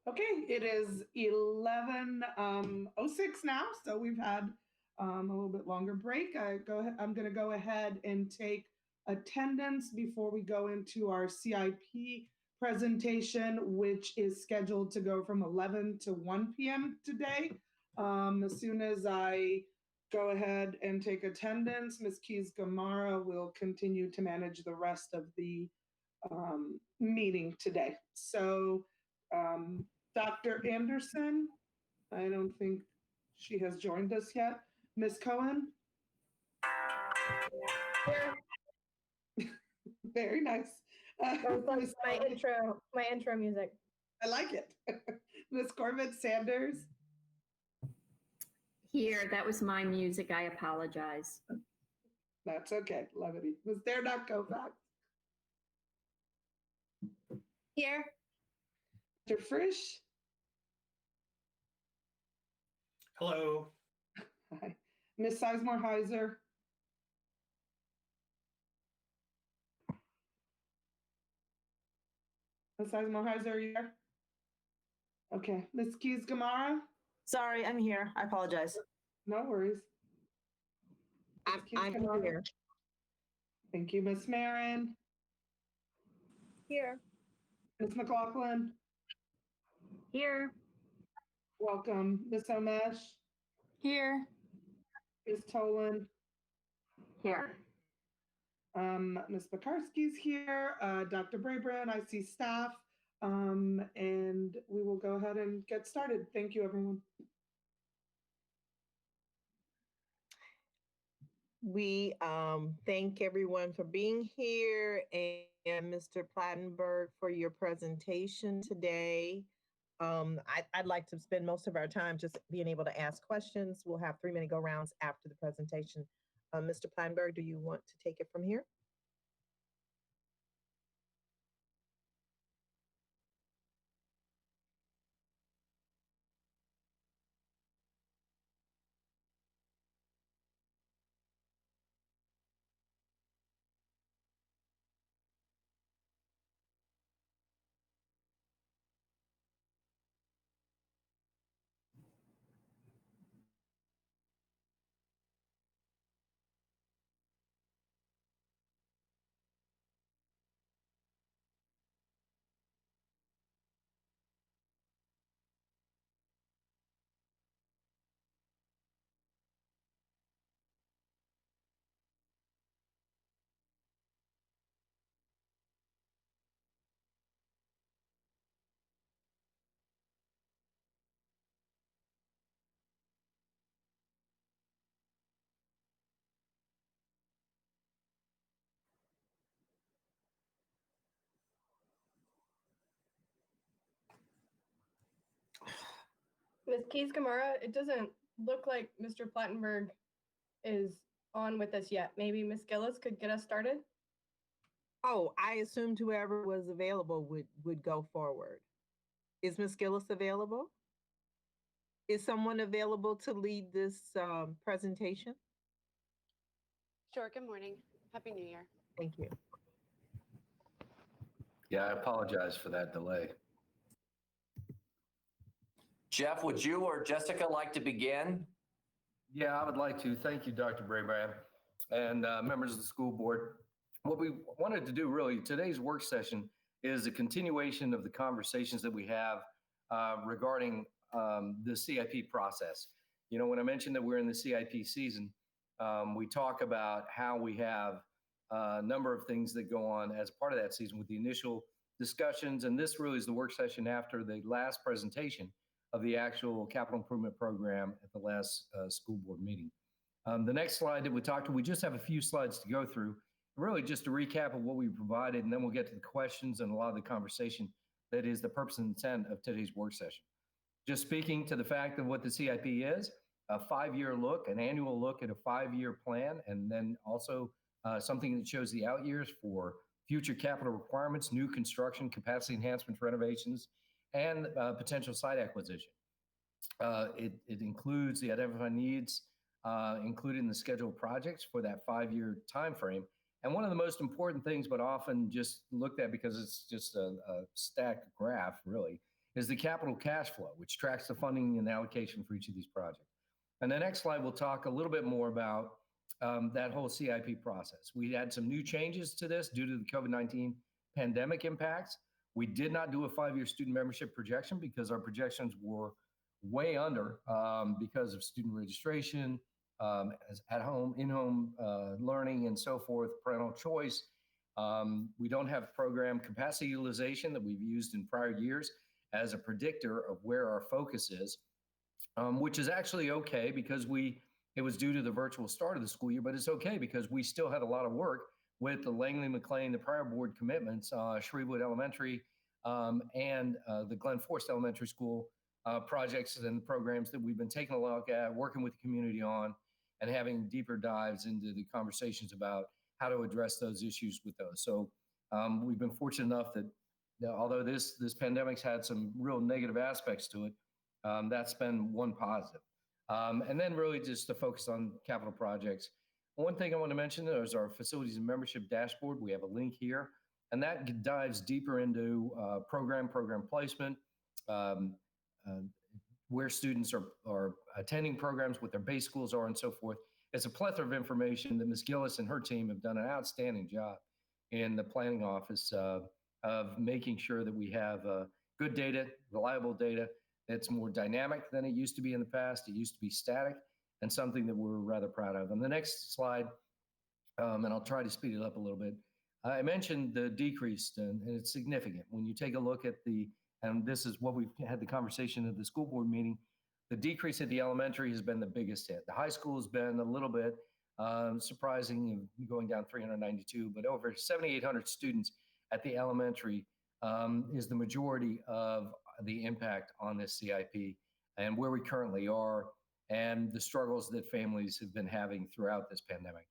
Okay, it is 11:06 now, so we've had a little bit longer break. I'm going to go ahead and take attendance before we go into our CIP presentation, which is scheduled to go from 11 to 1 p.m. today. As soon as I go ahead and take attendance, Ms. Keys Gamara will continue to manage the rest of the meeting today. So, Dr. Anderson, I don't think she has joined us yet. Ms. Cohen? Here. Very nice. That's my intro music. I like it. Ms. Corbett Sanders? Here, that was my music. I apologize. That's okay. Levity. Ms. Dare Not Kovacs? Here. Mr. Frisch? Hello. Hi. Ms. Sizemore Heiser? Ms. Sizemore Heiser, are you there? Okay. Ms. Keys Gamara? Sorry, I'm here. I apologize. No worries. I'm here. Thank you. Ms. Marin? Here. Ms. McLaughlin? Here. Welcome. Ms. Omesh? Here. Ms. Tolan? Here. Ms. Pekarsky's here. Dr. Brabrand, I see staff. And we will go ahead and get started. Thank you, everyone. We thank everyone for being here and Mr. Plattenberg for your presentation today. I'd like to spend most of our time just being able to ask questions. We'll have 3-minute go rounds after the presentation. Mr. Plattenberg, do you want to take it from here? Ms. Keys Gamara, it doesn't look like Mr. Plattenberg is on with us yet. Maybe Ms. Gillis could get us started? Oh, I assumed whoever was available would go forward. Is Ms. Gillis available? Is someone available to lead this presentation? Sure. Good morning. Happy New Year. Thank you. Yeah, I apologize for that delay. Jeff, would you or Jessica like to begin? Yeah, I would like to. Thank you, Dr. Brabrand and members of the school board. What we wanted to do really, today's work session is a continuation of the conversations that we have regarding the CIP process. You know, when I mentioned that we're in the CIP season, we talk about how we have a number of things that go on as part of that season with the initial discussions. And this really is the work session after the last presentation of the actual capital improvement program at the last school board meeting. The next slide that we just have a few slides to go through, really just a recap of what we provided, and then we'll get to the questions and a lot of the conversation that is the purpose and intent of today's work session. Just speaking to the fact of what the CIP is, a 5-year look, an annual look at a 5-year plan, and then also something that shows the out years for future capital requirements, new construction, capacity enhancements, renovations, and potential site acquisition. It includes the identified needs, including the scheduled projects for that 5-year time frame. And one of the most important things, but often just looked at because it's just a stacked graph, really, is the capital cash flow, which tracks the funding and allocation for each of these projects. And the next slide, we'll talk a little bit more about that whole CIP process. We had some new changes to this due to the COVID-19 pandemic impacts. We did not do a 5-year student membership projection because our projections were way under because of student registration, as at home, in-home learning and so forth, parental choice. We don't have program capacity utilization that we've used in prior years as a predictor of where our focus is, which is actually okay because it was due to the virtual start of the school year, but it's okay because we still had a lot of work with the Langley McLean, the prior board commitments, Shrevwood Elementary, and the Glen Forest Elementary School projects and programs that we've been taking a look at, working with the community on, and having deeper dives into the conversations about how to address those issues with those. So we've been fortunate enough that although this pandemic's had some real negative aspects to it, that's been one positive. And then really just to focus on capital projects. One thing I want to mention is our facilities and membership dashboard. We have a link here, and that dives deeper into program placement, where students are attending programs, what their base schools are, and so forth. It's a plethora of information that Ms. Gillis and her team have done an outstanding job in the planning office of making sure that we have good data, reliable data. It's more dynamic than it used to be in the past. It used to be static, and something that we're rather proud of. On the next slide, and I'll try to speed it up a little bit, I mentioned the decrease, and it's significant. When you take a look at and this is what we've had the conversation at the school board meeting, the decrease at the elementary has been the biggest hit. The high school has been a little bit surprising, going down 392, but over 7,800 students at the elementary is the majority of the impact on this CIP and where we currently are and the struggles that families have been having throughout this pandemic.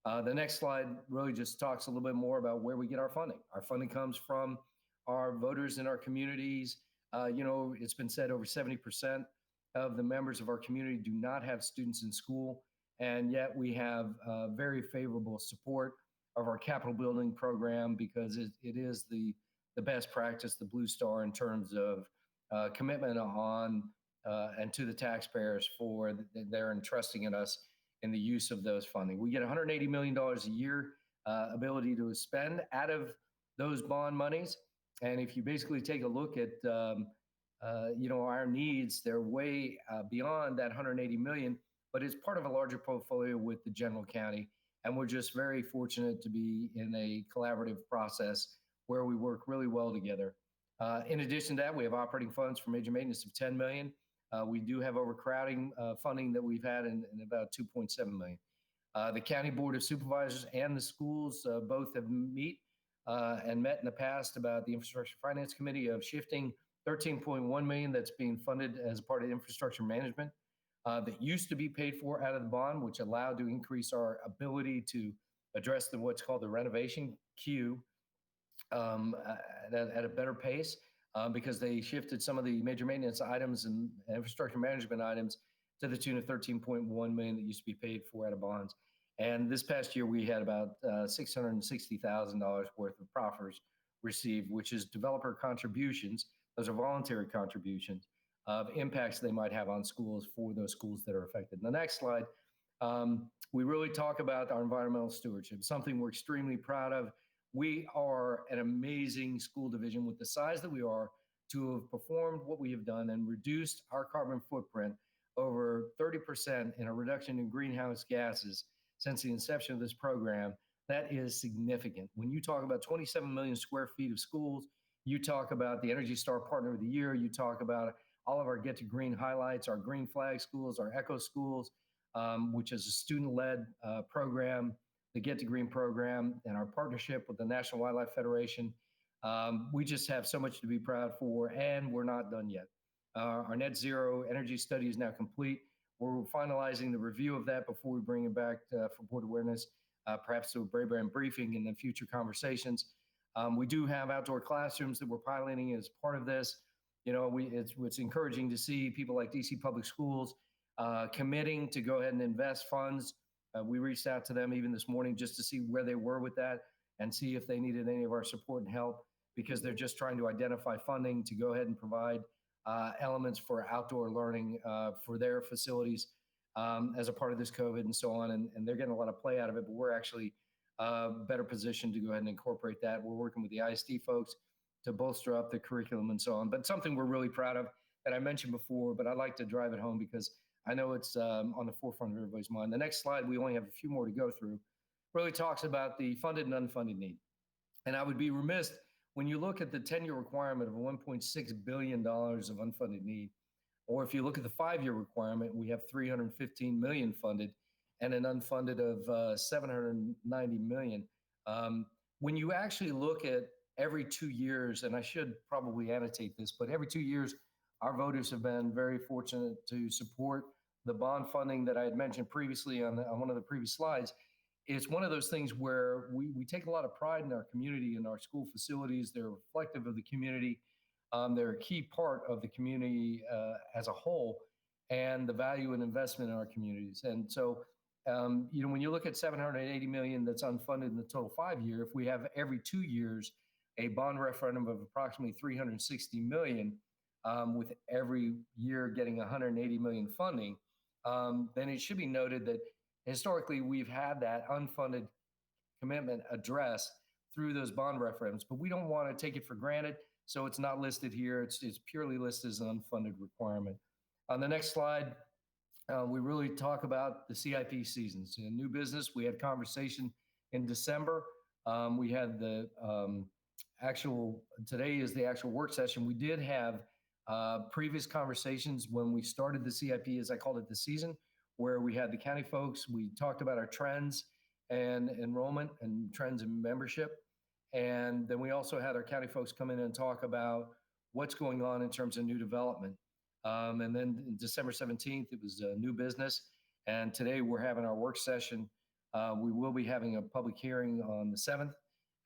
The next slide really just talks a little bit more about where we get our funding. Our funding comes from our voters in our communities. It's been said over 70% of the members of our community do not have students in school, and yet we have very favorable support of our capital building program because it is the best practice, the Blue Star, in terms of commitment on and to the taxpayers for their entrusting in us in the use of those funding. We get $180 million a year ability to spend out of those bond monies. And if you basically take a look at our needs, they're way beyond that 180 million, but it's part of a larger portfolio with the general county. And we're just very fortunate to be in a collaborative process where we work really well together. In addition to that, we have operating funds for major maintenance of 10 million. We do have overcrowding funding that we've had in about 2.7 million. The County Board of Supervisors and the schools both have met in the past about the Infrastructure Finance Committee of shifting 13.1 million that's being funded as part of infrastructure management that used to be paid for out of the bond, which allowed to increase our ability to address what's called the renovation queue at a better pace because they shifted some of the major maintenance items and infrastructure management items to the tune of 13.1 million that used to be paid for out of bonds. And this past year, we had about $660,000 worth of proffers received, which is developer contributions. Those are voluntary contributions of impacts they might have on schools for those schools that are affected. In the next slide, we really talk about our environmental stewardship, something we're extremely proud of. We are an amazing school division with the size that we are to have performed what we have done and reduced our carbon footprint over 30% in a reduction in greenhouse gases since the inception of this program. That is significant. When you talk about 27 million square feet of schools, you talk about the Energy Star Partner of the Year, you talk about all of our Get to Green highlights, our Green Flag schools, our Eco schools, which is a student-led program, the Get to Green program, and our partnership with the National Wildlife Federation. We just have so much to be proud for, and we're not done yet. Our net zero energy study is now complete. We're finalizing the review of that before we bring it back for board awareness, perhaps to a Brand briefing and then future conversations. We do have outdoor classrooms that we're piloting as part of this. It's encouraging to see people like DC Public Schools committing to go ahead and invest funds. We reached out to them even this morning just to see where they were with that and see if they needed any of our support and help because they're just trying to identify funding to go ahead and provide elements for outdoor learning for their facilities as a part of this COVID and so on. And they're getting a lot of play out of it, but we're actually better positioned to go ahead and incorporate that. We're working with the ISD folks to bolster up the curriculum and so on. But something we're really proud of that I mentioned before, but I'd like to drive it home because I know it's on the forefront of everybody's mind. The next slide, we only have a few more to go through, really talks about the funded and unfunded need. And I would be remiss when you look at the 10-year requirement of $1.6 billion of unfunded need, or if you look at the 5-year requirement, we have $315 million funded and an unfunded of $790 million. When you actually look at every 2 years, and I should probably annotate this, but every 2 years, our voters have been very fortunate to support the bond funding that I had mentioned previously on one of the previous slides. It's one of those things where we take a lot of pride in our community and our school facilities. They're reflective of the community. They're a key part of the community as a whole and the value and investment in our communities. And so, when you look at $780 million that's unfunded in the total 5-year, if we have every 2 years a bond referendum of approximately $360 million, with every year getting $180 million funding, then it should be noted that historically we've had that unfunded commitment addressed through those bond referendums, but we don't want to take it for granted. So it's not listed here. It's purely listed as an unfunded requirement. On the next slide, we really talk about the CIP seasons. In new business, we had conversation in December. We had the today is the actual work session. We did have previous conversations when we started the CIP, as I called it, the season, where we had the county folks. We talked about our trends and enrollment and trends in membership. And then we also had our county folks come in and talk about what's going on in terms of new development. And then December 17th, it was new business. And today we're having our work session. We will be having a public hearing on the 7th,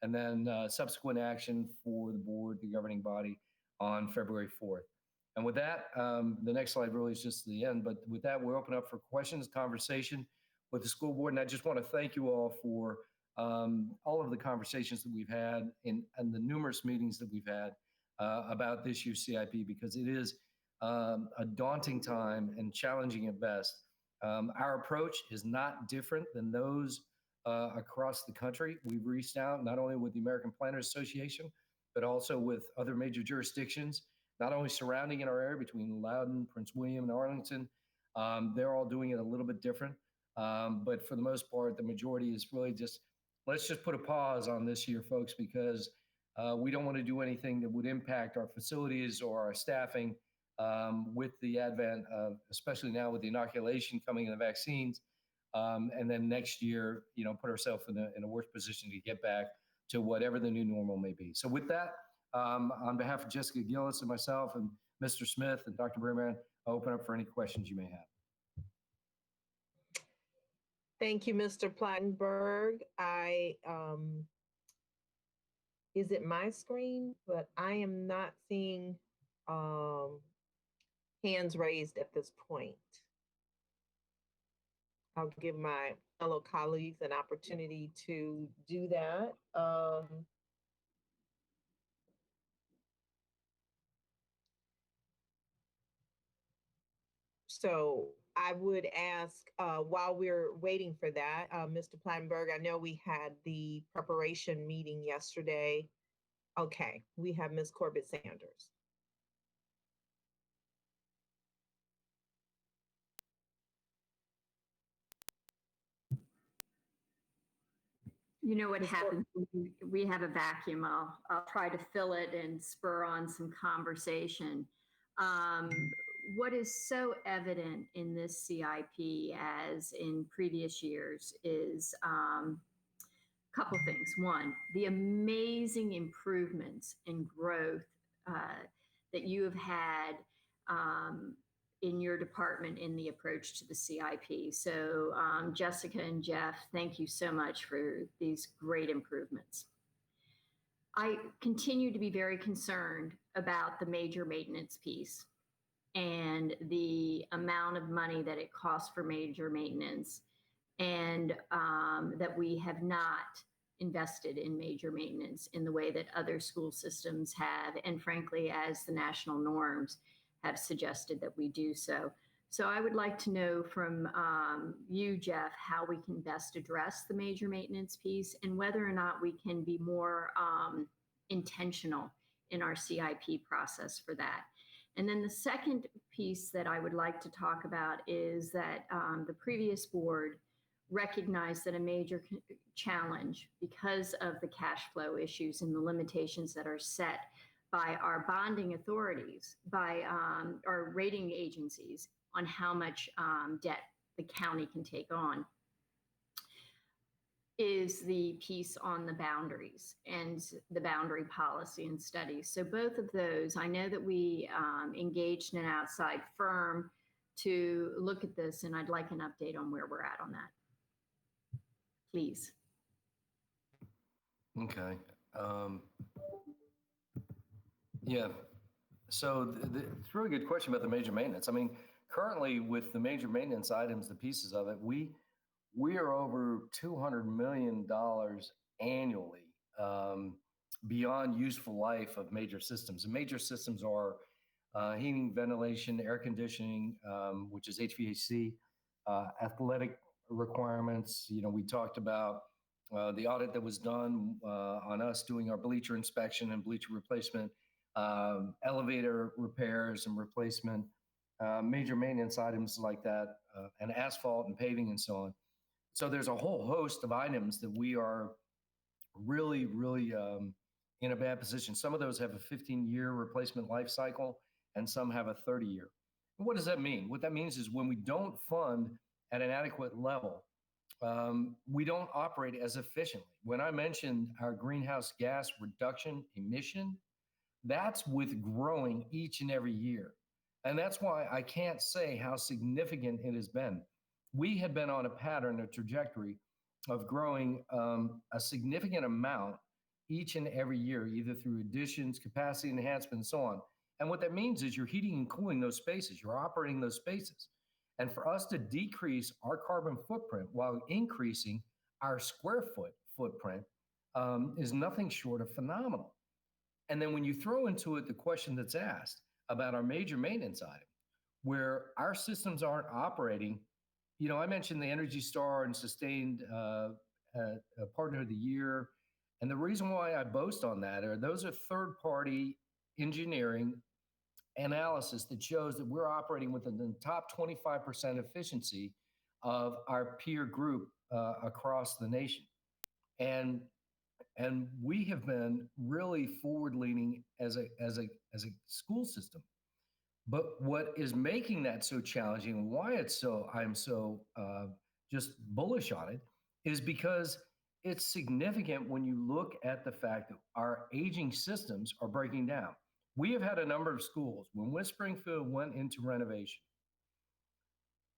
and then subsequent action for the board, the governing body, on February 4th. And with that, the next slide really is just the end. But with that, we'll open up for questions, conversation with the school board. And I just want to thank you all for all of the conversations that we've had and the numerous meetings that we've had about this year's CIP, because it is a daunting time and challenging at best. Our approach is not different than those across the country. We've reached out not only with the American Planners Association, but also with other major jurisdictions, not only surrounding in our area between Loudoun, Prince William, and Arlington. They're all doing it a little bit different. But for the most part, the majority is really just, let's just put a pause on this year, folks, because we don't want to do anything that would impact our facilities or our staffing with the advent of, especially now with the inoculation coming in the vaccines. And then next year, put ourselves in a worse position to get back to whatever the new normal may be. So with that, on behalf of Jessica Gillis and myself and Mr. Smith and Dr. Bremer, I'll open up for any questions you may have. Thank you, Mr. Plattenberg. Is it my screen? But I am not seeing hands raised at this point. I'll give my fellow colleagues an opportunity to do that. So I would ask, while we're waiting for that, Mr. Plattenberg, I know we had the preparation meeting yesterday. Okay, we have Ms. Corbett Sanders. You know what happens when we have a vacuum. I'll try to fill it and spur on some conversation. What is so evident in this CIP as in previous years is a couple things. One, the amazing improvements in growth that you have had in your department in the approach to the CIP. So Jessica and Jeff, thank you so much for these great improvements. I continue to be very concerned about the major maintenance piece and the amount of money that it costs for major maintenance, and that we have not invested in major maintenance in the way that other school systems have, and frankly, as the national norms have suggested that we do so. So I would like to know from you, Jeff, how we can best address the major maintenance piece and whether or not we can be more intentional in our CIP process for that. And then the second piece that I would like to talk about is that the previous board recognized that a major challenge because of the cash flow issues and the limitations that are set by our bonding authorities, by our rating agencies on how much debt the county can take on, is the piece on the boundaries and the boundary policy and studies. So both of those, I know that we engaged an outside firm to look at this, and I'd like an update on where we're at on that. Please. Okay. Yeah. So it's a really good question about the major maintenance. I mean, currently with the major maintenance items, the pieces of it, we are over $200 million annually beyond useful life of major systems. And major systems are heating, ventilation, air conditioning, which is HVAC, athletic requirements. You know, we talked about the audit that was done on us doing our bleacher inspection and bleacher replacement, elevator repairs and replacement, major maintenance items like that, and asphalt and paving and so on. So there's a whole host of items that we are really, really in a bad position. Some of those have a 15-year replacement life cycle, and some have a 30-year. What does that mean? What that means is when we don't fund at an adequate level, we don't operate as efficiently. When I mentioned our greenhouse gas reduction emission, that's with growing each and every year. And that's why I can't say how significant it has been. We had been on a pattern, a trajectory of growing a significant amount each and every year, either through additions, capacity enhancement, and so on. And what that means is you're heating and cooling those spaces, you're operating those spaces. And for us to decrease our carbon footprint while increasing our square foot footprint is nothing short of phenomenal. And then when you throw into it the question that's asked about our major maintenance item, where our systems aren't operating, you know, I mentioned the Energy Star and Sustained Partner of the Year. And the reason why I boast on that are those are third-party engineering analysis that shows that we're operating within the top 25% efficiency of our peer group across the nation. And we have been really forward-leaning as a school system. But what is making that so challenging and why I'm so just bullish on it is because it's significant when you look at the fact that our aging systems are breaking down. We have had a number of schools, when West Springfield went into renovation,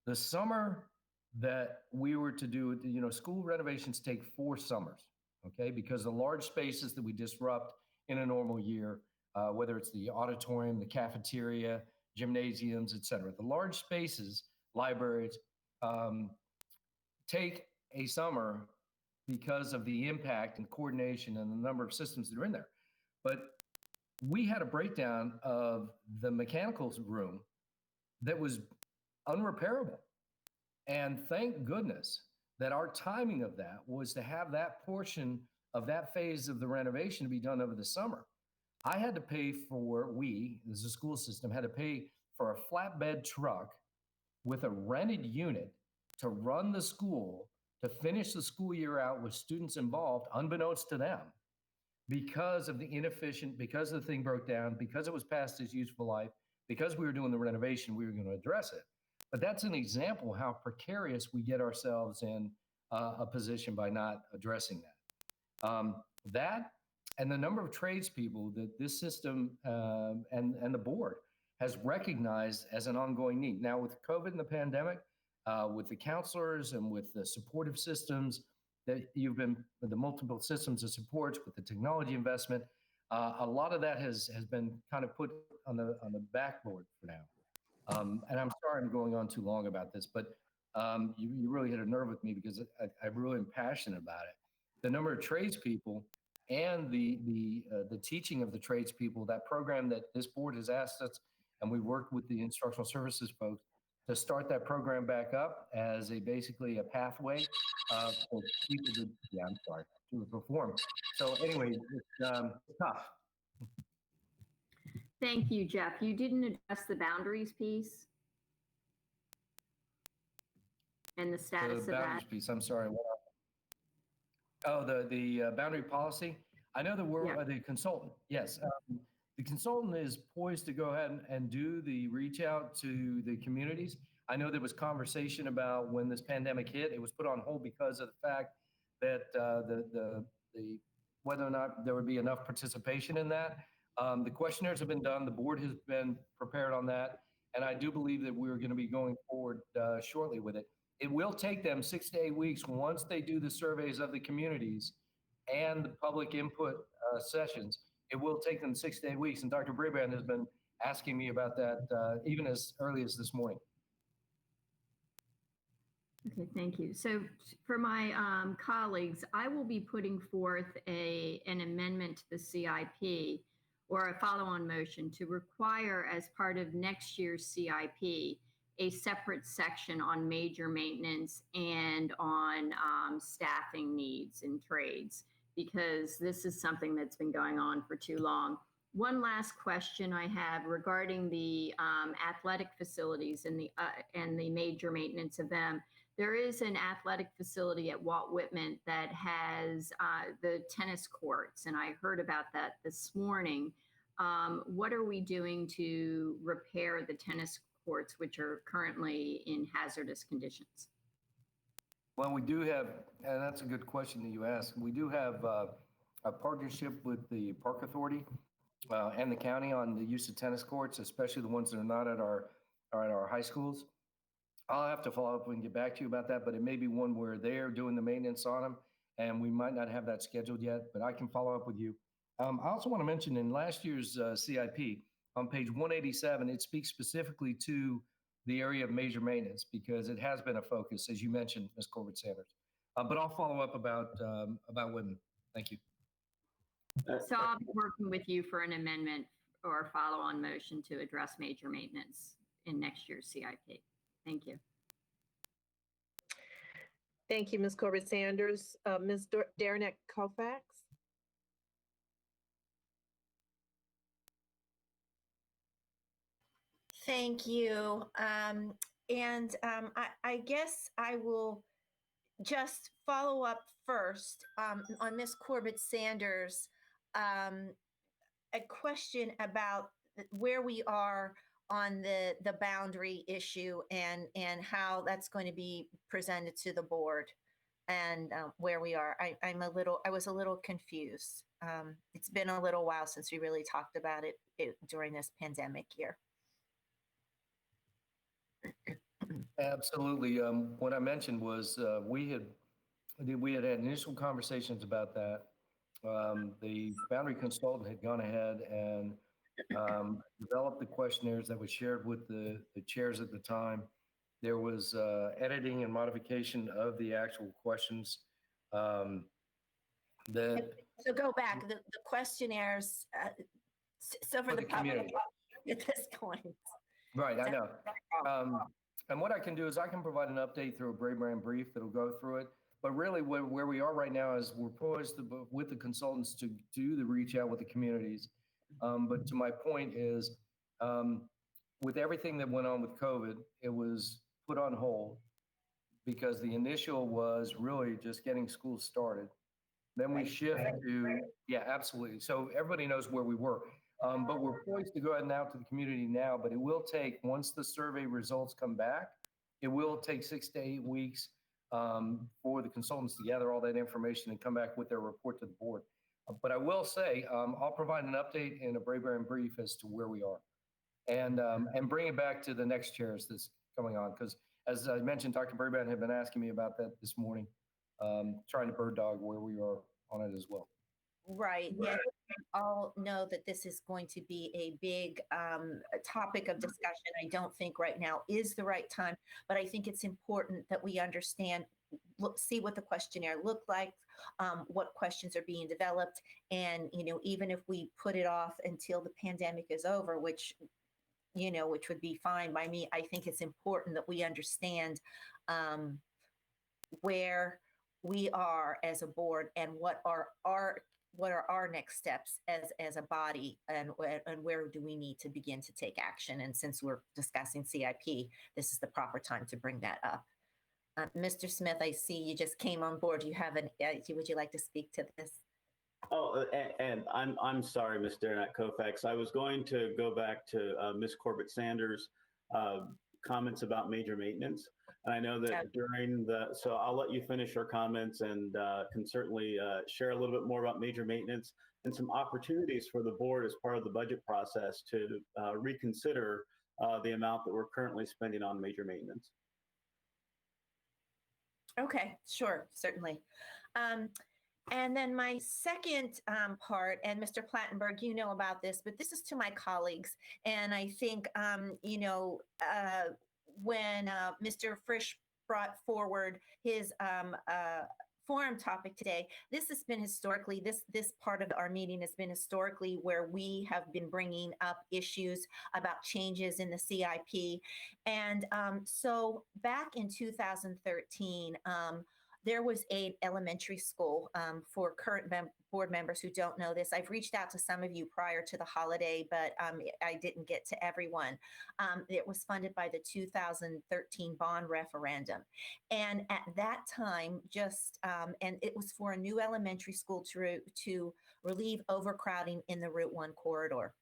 the summer that we were to do, you know, school renovations take 4 summers, okay? Because the large spaces that we disrupt in a normal year, whether it's the auditorium, the cafeteria, gymnasiums, et cetera, the large spaces, libraries, take a summer because of the impact and coordination and the number of systems that are in there. But we had a breakdown of the mechanical room that was unrepairable. And thank goodness that our timing of that was to have that portion of that phase of the renovation to be done over the summer. I had to pay for, we, as a school system, had to pay for a flatbed truck with a rented unit to run the school, to finish the school year out with students involved, unbeknownst to them, because of the inefficient, because the thing broke down, because it was past its useful life, because we were doing the renovation, we were going to address it. But that's an example how precarious we get ourselves in a position by not addressing that. That and the number of tradespeople that this system and the board has recognized as an ongoing need. Now with COVID and the pandemic, with the counselors and with the supportive systems that you've been, the multiple systems of supports with the technology investment, a lot of that has been kind of put on the backboard for now. And I'm sorry I'm going on too long about this, but you really hit a nerve with me because I really am passionate about it. the number of tradespeople and the teaching of the tradespeople, that program that this board has asked us, and we worked with the instructional services folks to start that program back up as basically a pathway for people to, to perform. So anyway, it's tough. Thank you, Jeff. You didn't address the boundaries piece and the status The of boundaries that. piece, I'm sorry. Oh, the boundary policy. I know that we're Yeah. the consultant. Yes, the consultant is poised to go ahead and do the reach out to the communities. I know there was conversation about when this pandemic hit, it was put on hold because of the fact that the whether or not there would be enough participation in that. The questionnaires have been done. The board has been prepared on that, and I do believe that we're going to be going forward shortly with it. It will take them 6 to 8 weeks once they do the surveys of the communities and the public input sessions. It will take them 6 to 8 weeks. And Dr. Brabrand has been asking me about that even as early as this morning. Okay, thank you. So for my colleagues, I will be putting forth an amendment to the CIP or a follow-on motion to require as part of next year's CIP a separate section on major maintenance and on staffing needs and trades, because this is something that's been going on for too long. One last question I have regarding the athletic facilities and the major maintenance of them. There is an athletic facility at Walt Whitman that has the tennis courts, and I heard about that this morning. What are we doing to repair the tennis courts, which are currently in hazardous conditions? Well, we do have, and that's a good question that you asked. We do have a partnership with the Park Authority and the county on the use of tennis courts, especially the ones that are not at our high schools. I'll have to follow up and get back to you about that, but it may be one where they're doing the maintenance on them, and we might not have that scheduled yet, but I can follow up with you. I also want to mention in last year's CIP, on page 187, it speaks specifically to the area of major maintenance because it has been a focus, as you mentioned, Ms. Corbett Sanders. But I'll follow up about women. Thank you. So I'll be working with you for an amendment or follow-on motion to address major maintenance in next year's CIP. Thank you. Thank you, Ms. Corbett Sanders. Ms. Derenak Kaufax. Thank you. I guess I will just follow up first on Ms. Corbett Sanders, a question about where we are on the boundary issue and how that's going to be presented to the board and where we are. I was a little confused. It's been a little while since we really talked about it during this pandemic year. Absolutely. What I mentioned was we had initial conversations about that. The boundary consultant had gone ahead and developed the questionnaires that was shared with the chairs at the time. There was editing and modification of the actual questions. So go back, the questionnaires, so for the public at this point. Right, I know. And what I can do is I can provide an update through a Brabrand brief that'll go through it. But really where we are right now is we're poised with the consultants to do the reach out with the communities. But to my point is with everything that went on with COVID, it was put on hold because the initial was really just getting schools started. Then we shift to, yeah, absolutely. So everybody knows where we were. But we're poised to go ahead and out to the community now, but it will take, once the survey results come back, it will take 6 to 8 weeks for the consultants to gather all that information and come back with their report to the board. But I will say, I'll provide an update in a Brabrand brief as to where we are and bring it back to the next chairs that's coming on. Because as I mentioned, Dr. Brabrand had been asking me about that this morning, trying to bird dog where we are on it as well. Right. Yeah, we all know that this is going to be a big topic of discussion. I don't think right now is the right time, but I think it's important that we understand, see what the questionnaire looked like, what questions are being developed. And, even if we put it off until the pandemic is over, which would be fine by me, I think it's important that we understand where we are as a board and what are our next steps as a body, and where do we need to begin to take action. And since we're discussing CIP, this is the proper time to bring that up. Mr. Smith, I see you just came on board. Would you like to speak to this? Oh, and I'm sorry, Ms. Derenak Kofax. I was going to go back to Ms. Corbett Sanders' comments about major maintenance. And I know that so I'll let you finish your comments, and can certainly share a little bit more about major maintenance and some opportunities for the board as part of the budget process to reconsider the amount that we're currently spending on major maintenance. Okay, sure, certainly. And then my second part, and Mr. Plattenberg, you know about this, but this is to my colleagues. And I think, when Mr. Frisch brought forward his forum topic today, this has been historically, this part of our meeting has been historically where we have been bringing up issues about changes in the CIP. And so back in 2013, there was an elementary school for current board members who don't know this. I've reached out to some of you prior to the holiday, but I didn't get to everyone. It was funded by the 2013 bond referendum. And at that time, and it was for a new elementary school to relieve overcrowding in the Route 1 corridor.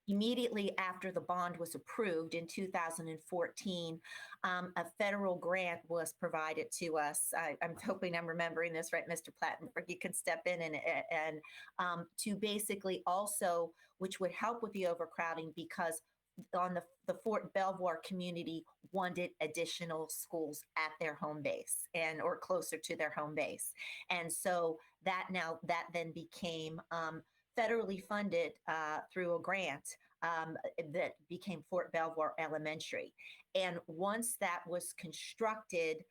Immediately after the bond was approved in 2014, a federal grant was provided to us. I'm hoping I'm remembering this right, Mr. Plattenberg. You can step in and to basically also, which would help with the overcrowding, because on the Fort Belvoir community wanted additional schools at their home base or closer to their home base. And so that then became federally funded through a grant that became Fort Belvoir Elementary. And once that was constructed,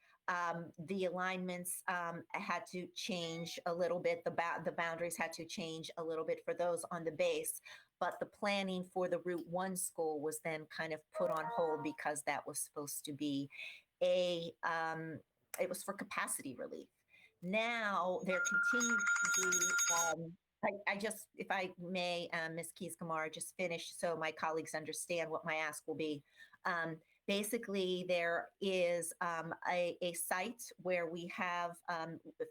the alignments had to change a little bit. The boundaries had to change a little bit for those on the base. But the planning for the Route 1 school was then kind of put on hold because that was supposed to be it was for capacity relief. Now there continues to be I just, if I may, Ms. Keys-Gamarra, just finish so my colleagues understand what my ask will be. Basically, there is a site where we have,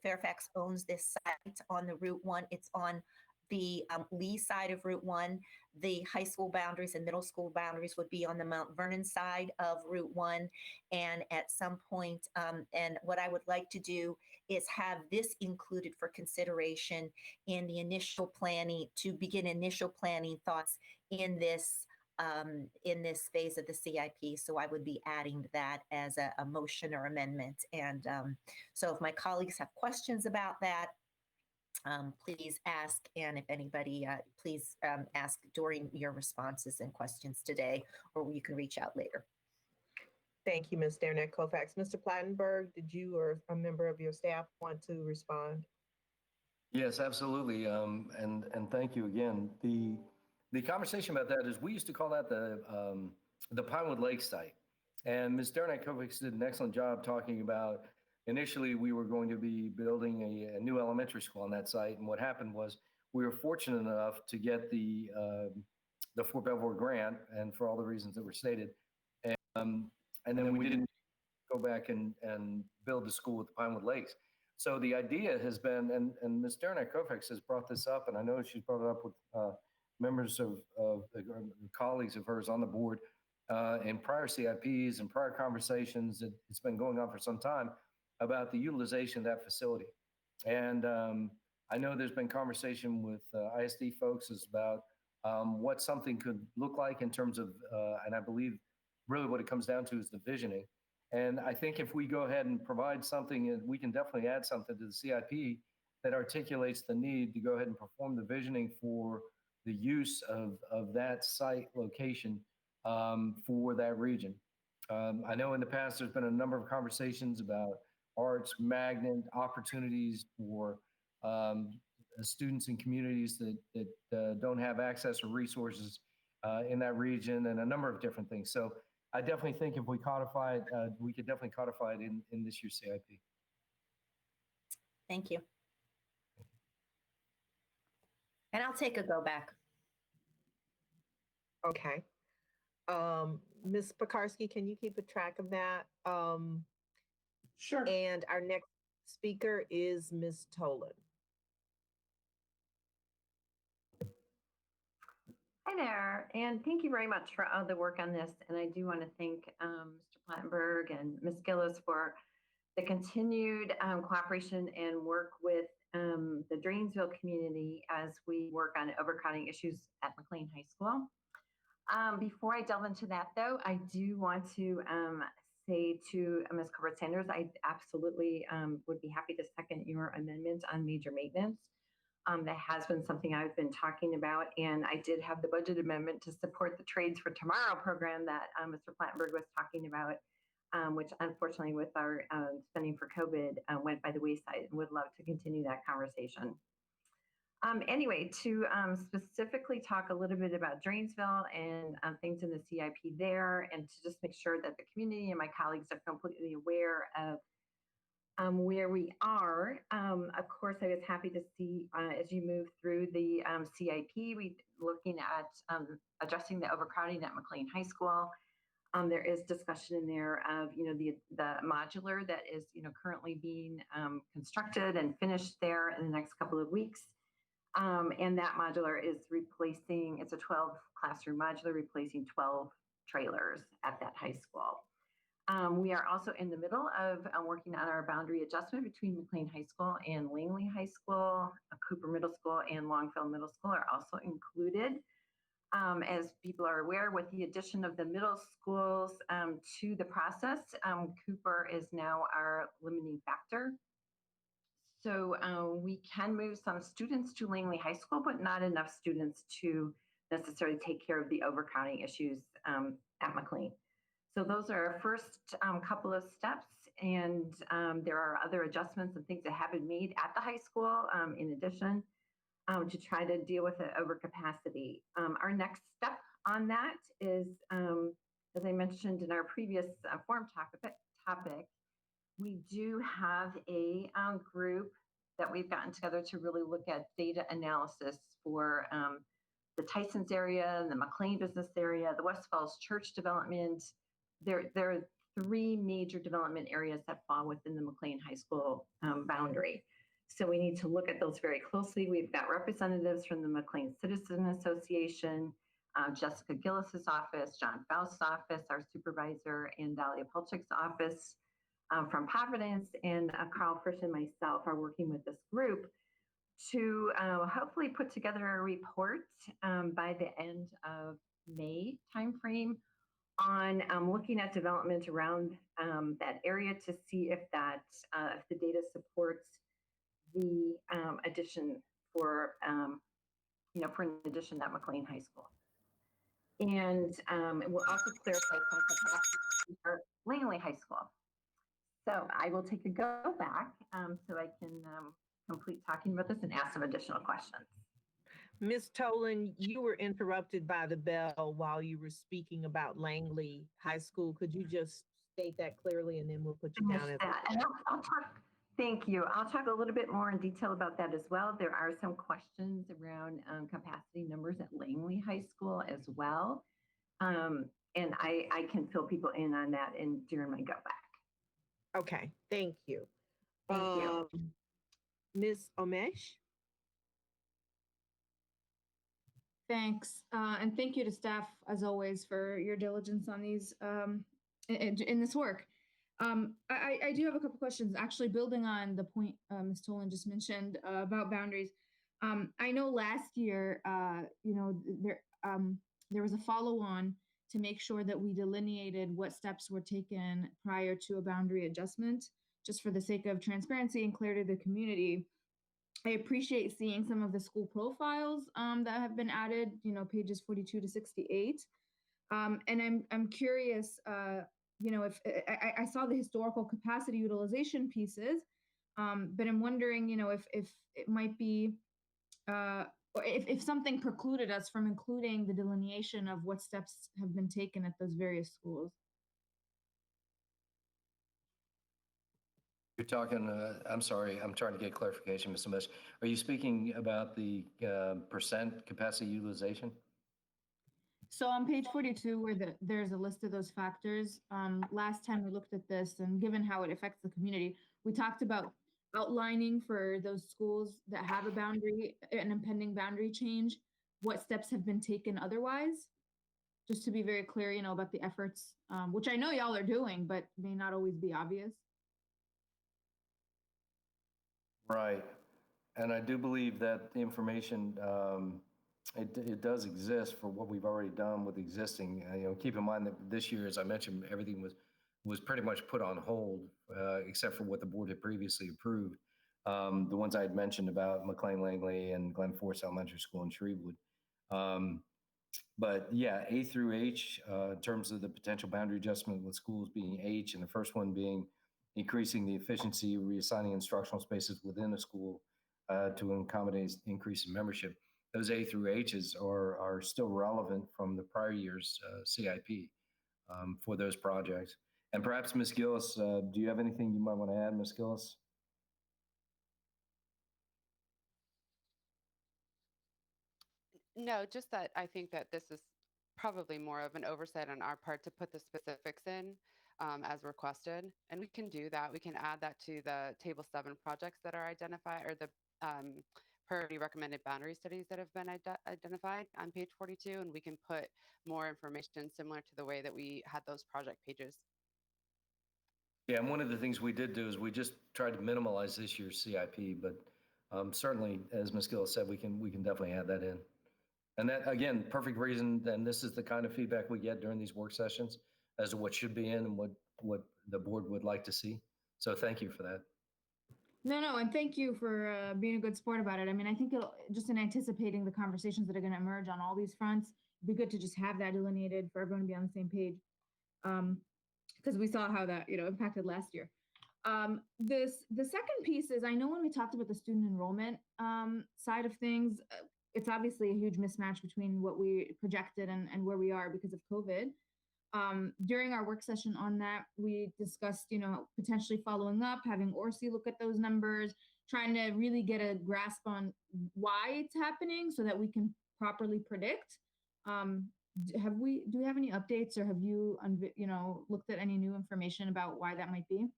Fairfax owns this site on the Route 1. It's on the lee side of Route 1. The high school boundaries and middle school boundaries would be on the Mount Vernon side of Route 1. And at some point, and what I would like to do is have this included for consideration in the initial planning, to begin initial planning thoughts in this phase of the CIP. So I would be adding that as a motion or amendment. And so if my colleagues have questions about that, please ask. And if anybody, please ask during your responses and questions today, or you can reach out later. Thank you, Ms. Derenak Kofax. Mr. Plattenberg, did you or a member of your staff want to respond? Yes, absolutely. And thank you again. The conversation about that is we used to call that the Pinewood Lake site. And Ms. Derenak Kofax did an excellent job talking about initially we were going to be building a new elementary school on that site. And what happened was we were fortunate enough to get the Fort Belvoir grant, and for all the reasons that were stated. And then we didn't go back and build the school with the Pinewood Lakes. So the idea has been, and Ms. Derenak Kofax has brought this up, and I know she's brought it up with members of colleagues of hers on the board in prior CIPs and prior conversations. It's been going on for some time about the utilization of that facility. And I know there's been conversation with ISD folks about what something could look like in terms of, and I believe really what it comes down to is the visioning. And I think if we go ahead and provide something, we can definitely add something to the CIP that articulates the need to go ahead and perform the visioning for the use of that site location for that region. I know in the past there's been a number of conversations about arts magnet opportunities for students and communities that don't have access or resources in that region, and a number of different things. So I definitely think if we codify it, we could definitely codify it in this year's CIP. Thank you. And I'll take a go back. Okay. Ms. Pekarsky, can you keep a track of that? Sure. And our next speaker is Ms. Tolan. Hi there, and thank you very much for all the work on this. And I do want to thank Mr. Plattenberg and Ms. Gillis for the continued cooperation and work with the Drainsville community as we work on overcrowding issues at McLean High School. Before I delve into that, though, I do want to say to Ms. Corbett-Sanders, I absolutely would be happy to second your amendment on major maintenance. That has been something I've been talking about, and I did have the budget amendment to support the Trades for Tomorrow program that Mr. Plattenberg was talking about, which unfortunately with our spending for COVID went by the wayside, and would love to continue that conversation. Anyway, to specifically talk a little bit about Drainsville and things in the CIP there, and to just make sure that the community and my colleagues are completely aware of where we are. Of course, I was happy to see as you move through the CIP, we looking at addressing the overcrowding at McLean High School. There is discussion in there of the modular that is currently being constructed and finished there in the next couple of weeks. And that modular is replacing, it's a 12 classroom modular replacing 12 trailers at that high school. We are also in the middle of working on our boundary adjustment between McLean High School and Langley High School. Cooper Middle School and Longfield Middle School are also included. As people are aware, with the addition of the middle schools to the process, Cooper is now our limiting factor. So we can move some students to Langley High School, but not enough students to necessarily take care of the overcrowding issues at McLean. So those are our first couple of steps, and there are other adjustments and things that have been made at the high school in addition to try to deal with the overcapacity. Our next step on that is, as I mentioned in our previous forum topic, we do have a group that we've gotten together to really look at data analysis for the Tysons area and the McLean business area, the West Falls Church development. There are three major development areas that fall within the McLean High School boundary. So we need to look at those very closely. We've got representatives from the McLean Citizen Association, Jessica Gillis's office, John Faust's office, our supervisor, and Dahlia Polchik's office from Providence, and Carl Frisch and myself are working with this group to hopefully put together a report by the end of May timeframe on looking at development around that area to see if that if the data supports the addition for for an addition at McLean High School. And it will also clarify for Langley High School. So I will take a go back so I can complete talking about this and ask some additional questions. Ms. Tolan, you were interrupted by the bell while you were speaking about Langley High School. Could you just state that clearly, and then we'll put you down? And I'll talk. Thank you. I'll talk a little bit more in detail about that as well. There are some questions around capacity numbers at Langley High School as well. And I can fill people in on that during my go back. Okay, thank you. Thank you. Ms. Omesh? Thanks. And thank you to staff, as always, for your diligence on these in this work. I do have a couple questions, actually building on the point Ms. Tolan just mentioned about boundaries. I know last year, there was a follow-on to make sure that we delineated what steps were taken prior to a boundary adjustment, just for the sake of transparency and clarity to the community. I appreciate seeing some of the school profiles that have been added, pages 42 to 68. And I'm curious, if I saw the historical capacity utilization pieces, but I'm wondering, if it might be, or if something precluded us from including the delineation of what steps have been taken at those various schools. You're talking, I'm sorry, I'm trying to get clarification, Mr. Mesh. Are you speaking about the percent capacity utilization? So on page 42, where there's a list of those factors, last time we looked at this, and given how it affects the community, we talked about outlining for those schools that have an impending boundary change, what steps have been taken otherwise, just to be very clear, about the efforts, which I know y'all are doing, but may not always be obvious. Right. And I do believe that the information, it does exist for what we've already done with existing. Keep in mind that this year, as I mentioned, everything was pretty much put on hold, except for what the board had previously approved. The ones I had mentioned about McLean Langley and Glen Forest Elementary School in Shreveport. But yeah, A through H, in terms of the potential boundary adjustment with schools being H, and the first one being increasing the efficiency, reassigning instructional spaces within a school to accommodate increase in membership. Those A through H's are still relevant from the prior year's CIP for those projects. And perhaps Ms. Gillis, do you have anything you might want to add, Ms. Gillis? No, just that I think that this is probably more of an oversight on our part to put the specifics in as requested. And we can do that. We can add that to the table 7 projects that are identified, or the priority recommended boundary studies that have been identified on page 42. And we can put more information similar to the way that we had those project pages. Yeah, and one of the things we did do is we just tried to minimize this year's CIP, but certainly, as Ms. Gillis said, we can definitely add that in. And that, again, perfect reason, and this is the kind of feedback we get during these work sessions as to what should be in and what the board would like to see. So thank you for that. No, and thank you for being a good sport about it. I mean, I think just in anticipating the conversations that are going to emerge on all these fronts, it'd be good to just have that delineated for everyone to be on the same page. Because we saw how that, impacted last year. The second piece is, I know when we talked about the student enrollment side of things, it's obviously a huge mismatch between what we projected and where we are because of COVID. During our work session on that, we discussed, potentially following up, having Orsi look at those numbers, trying to really get a grasp on why it's happening so that we can properly predict. Do we have any updates, or have you, looked at any new information about why that might be?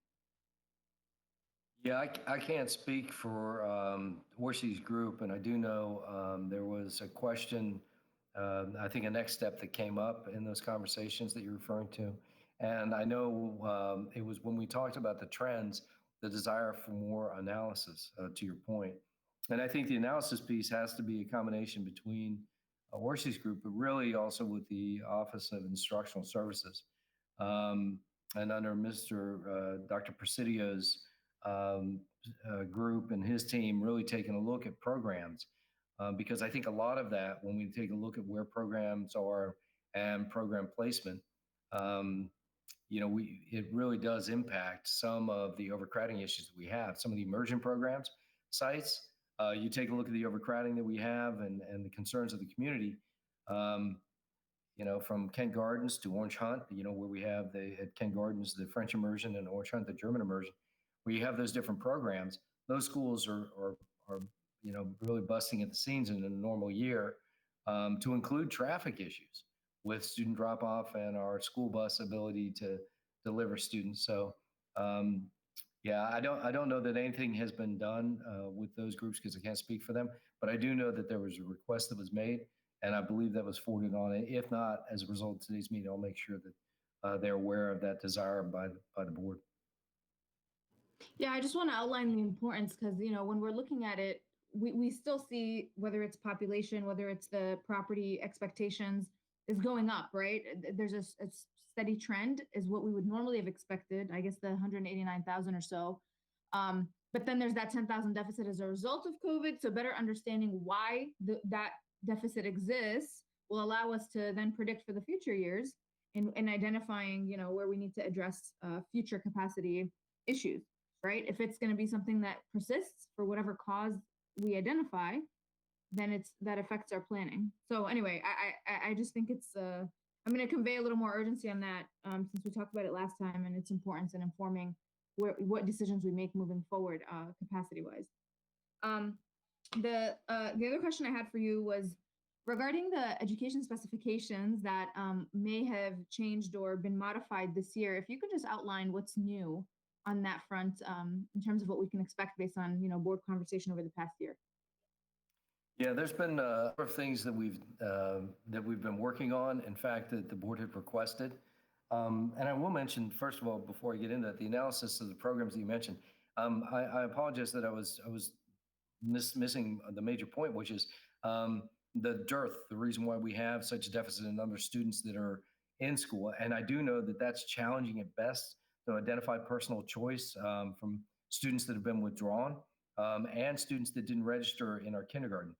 Yeah, I can't speak for Orsi's group, and I do know there was a question, I think a next step that came up in those conversations that you're referring to. And I know it was when we talked about the trends, the desire for more analysis, to your point. And I think the analysis piece has to be a combination between Orsi's group, but really also with the Office of Instructional Services. And under Dr. Presidio's group and his team really taking a look at programs, because I think a lot of that, when we take a look at where programs are and program placement, it really does impact some of the overcrowding issues that we have. Some of the immersion programs sites, you take a look at the overcrowding that we have and the concerns of the community. From Kent Gardens to Orange Hunt, where we have at Kent Gardens, the French immersion, and Orange Hunt, the German immersion, where you have those different programs. Those schools are really busting at the seams in a normal year, to include traffic issues with student drop off and our school bus ability to deliver students. So yeah, I don't know that anything has been done with those groups because I can't speak for them, but I do know that there was a request that was made, and I believe that was forwarded on it. If not, as a result of today's meeting, I'll make sure that they're aware of that desire by the board. Yeah, I just want to outline the importance because, when we're looking at it, we still see whether it's population, whether it's the property expectations is going up, right? There's a steady trend is what we would normally have expected, I guess the 189,000 or so. But then there's that 10,000 deficit as a result of COVID. So better understanding why that deficit exists will allow us to then predict for the future years in identifying, where we need to address future capacity issues, right? If it's going to be something that persists for whatever cause we identify, then that affects our planning. So anyway, I just think I'm going to convey a little more urgency on that since we talked about it last time and its importance in informing what decisions we make moving forward capacity wise. The other question I had for you was regarding the education specifications that may have changed or been modified this year. If you could just outline what's new on that front in terms of what we can expect based on board conversation over the past year. Yeah, there's been a number of things that we've been working on. In fact, that the board had requested. And I will mention, first of all, before I get into that, the analysis of the programs that you mentioned. I apologize that I was missing the major point, which is the dearth, the reason why we have such a deficit in number of students that are in school. And I do know that that's challenging at best to identify personal choice from students that have been withdrawn and students that didn't register in our kindergarten.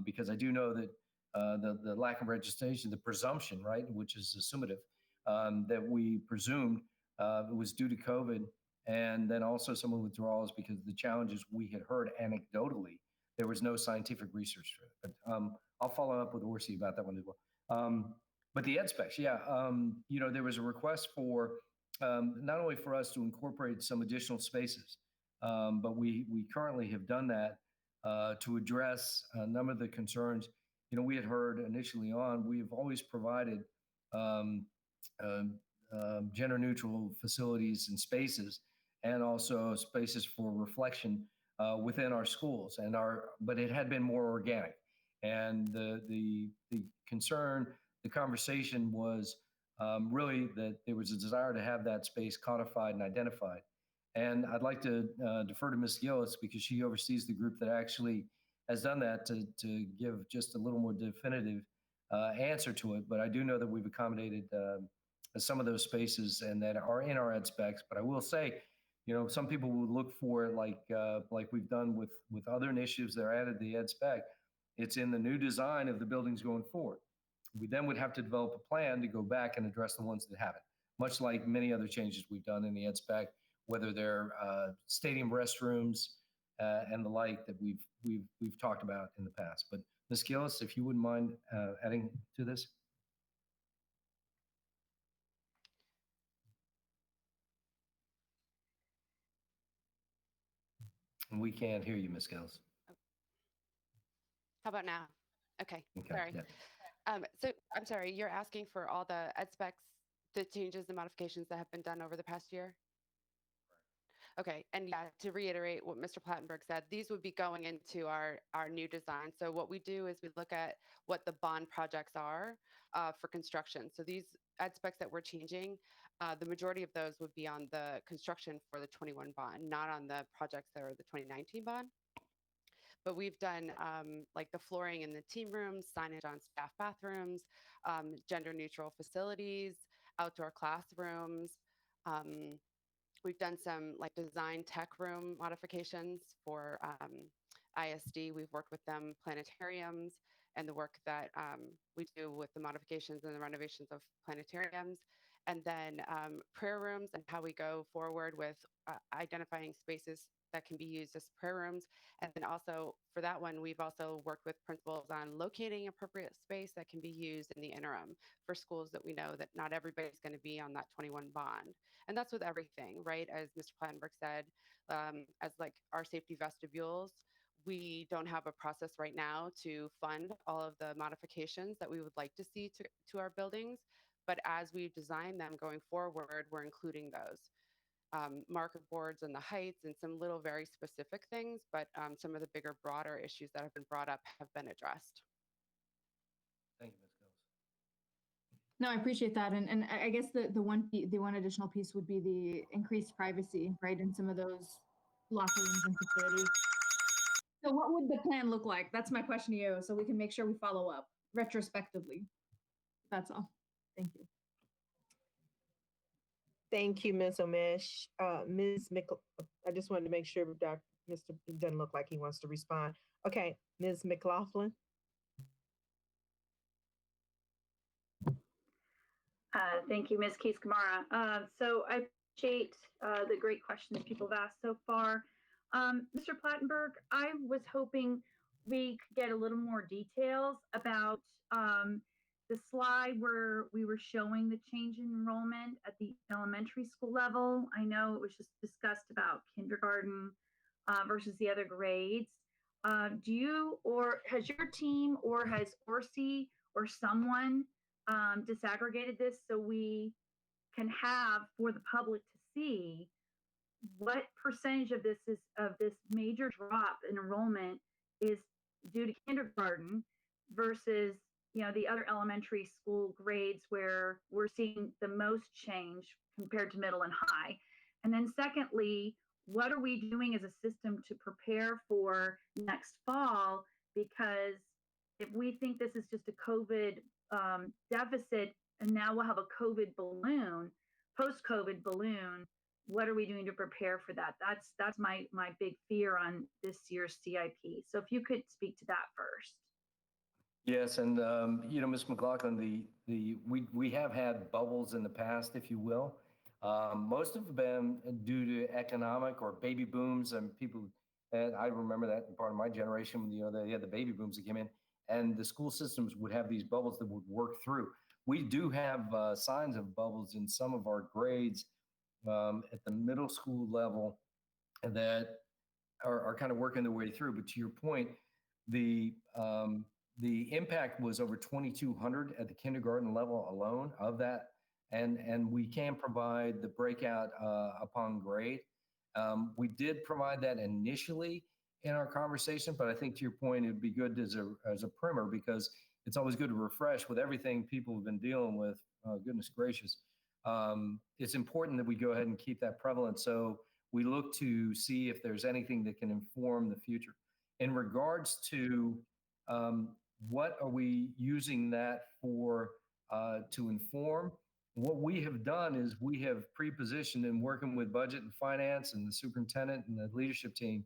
Because I do know that the lack of registration, the presumption, right, which is assumative, that we presumed was due to COVID, and then also some of the withdrawals because of the challenges we had heard anecdotally. There was no scientific research for it. But I'll follow up with Orsi about that one as well. But the ed specs, yeah, there was a request for not only for us to incorporate some additional spaces, but we currently have done that to address a number of the concerns. We had heard initially on, we've always provided gender neutral facilities and spaces, and also spaces for reflection within our schools. But it had been more organic. And the concern, the conversation was really that there was a desire to have that space codified and identified. And I'd like to defer to Ms. Gillis because she oversees the group that actually has done that to give just a little more definitive answer to it. But I do know that we've accommodated some of those spaces and that are in our ed specs. But I will say, some people would look for it like we've done with other initiatives that are added to the ed spec. It's in the new design of the buildings going forward. We then would have to develop a plan to go back and address the ones that haven't, much like many other changes we've done in the ed spec, whether they're stadium restrooms and the like that we've talked about in the past. But Ms. Gillis, if you wouldn't mind adding to this. We can't hear you, Ms. Gillis. How about now? Okay, Okay, sorry. yeah. So I'm sorry, you're asking for all the ed specs, the changes, the modifications that have been done over the past year? Okay, and yeah, to reiterate what Mr. Plattenberg said, these would be going into our new design. So what we do is we look at what the bond projects are for construction. So these ed specs that we're changing, the majority of those would be on the construction for the 21 bond, not on the projects that are the 2019 bond. But we've done like the flooring in the team rooms, signage on staff bathrooms, gender neutral facilities, outdoor classrooms. We've done some like design tech room modifications for ISD. We've worked with them, planetariums, and the work that we do with the modifications and the renovations of planetariums. And then prayer rooms and how we go forward with identifying spaces that can be used as prayer rooms. And then also for that one, we've also worked with principals on locating appropriate space that can be used in the interim for schools that we know that not everybody's going to be on that 21 bond. And that's with everything, right? As Mr. Plattenberg said, as like our safety vestibules, we don't have a process right now to fund all of the modifications that we would like to see to our buildings. But as we design them going forward, we're including those. Marker boards and the heights and some little very specific things, but some of the bigger, broader issues that have been brought up have been addressed. Thank you, Ms. Gillis. No, I appreciate that. And I guess the one additional piece would be the increased privacy, right, in some of those locker rooms and facilities. So what would the plan look like? That's my question to you, so we can make sure we follow up retrospectively. That's all. Thank you. Thank you, Ms. Omesh. Ms. I just wanted to make sure Mr. It doesn't look like he wants to respond. Okay, Ms. McLaughlin. Thank you, Ms. Keys Kamara. So I appreciate the great questions people have asked so far. Mr. Plattenberg, I was hoping we could get a little more details about the slide where we were showing the change in enrollment at the elementary school level. I know it was just discussed about kindergarten versus the other grades. Do you, or has your team, or has Orsi or someone disaggregated this so we can have for the public to see what percentage of this major drop in enrollment is due to kindergarten versus the other elementary school grades where we're seeing the most change compared to middle and high. And then secondly, what are we doing as a system to prepare for next fall? Because if we think this is just a COVID deficit and now we'll have a COVID balloon, post-COVID balloon, what are we doing to prepare for that? That's my big fear on this year's CIP. So if you could speak to that first. Yes, and Ms. McLaughlin, we have had bubbles in the past, if you will. Most of them due to economic or baby booms, and people, and I remember that in part of my generation when they had the baby booms that came in, and the school systems would have these bubbles that would work through. We do have signs of bubbles in some of our grades at the middle school level that are kind of working their way through. But to your point, the impact was over 2,200 at the kindergarten level alone of that. And we can provide the breakout upon grade. We did provide that initially in our conversation, but I think to your point, it'd be good as a primer because it's always good to refresh with everything people have been dealing with. Goodness gracious. It's important that we go ahead and keep that prevalent. So we look to see if there's anything that can inform the future. In regards to what are we using that for to inform? What we have done is we have pre-positioned in working with budget and finance and the superintendent and the leadership team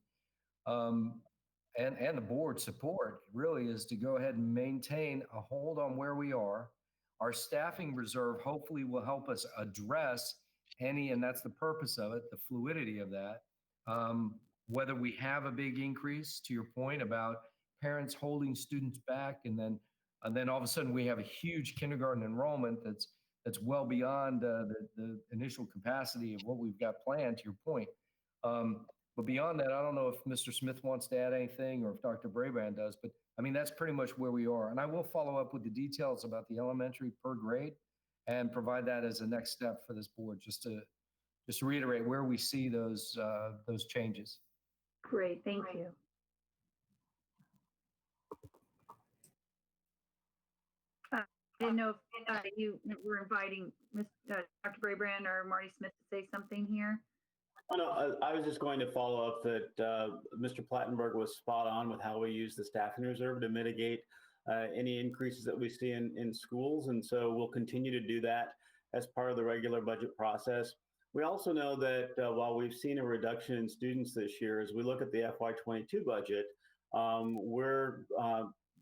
and the board support really is to go ahead and maintain a hold on where we are. Our staffing reserve hopefully will help us address any, and that's the purpose of it, the fluidity of that. Whether we have a big increase, to your point about parents holding students back, and then all of a sudden we have a huge kindergarten enrollment that's well beyond the initial capacity of what we've got planned, to your point. But beyond that, I don't know if Mr. Smith wants to add anything or if Dr. Brabrand does, but I mean, that's pretty much where we are. And I will follow up with the details about the elementary per grade and provide that as a next step for this board, just to reiterate where we see those changes. Great, thank you. I didn't know if you were inviting Dr. Brabrand or Marty Smith to say something here. Oh, no, I was just going to follow up that Mr. Plattenberg was spot on with how we use the staffing reserve to mitigate any increases that we see in schools. And so we'll continue to do that as part of the regular budget process. We also know that while we've seen a reduction in students this year, as we look at the FY22 budget, we're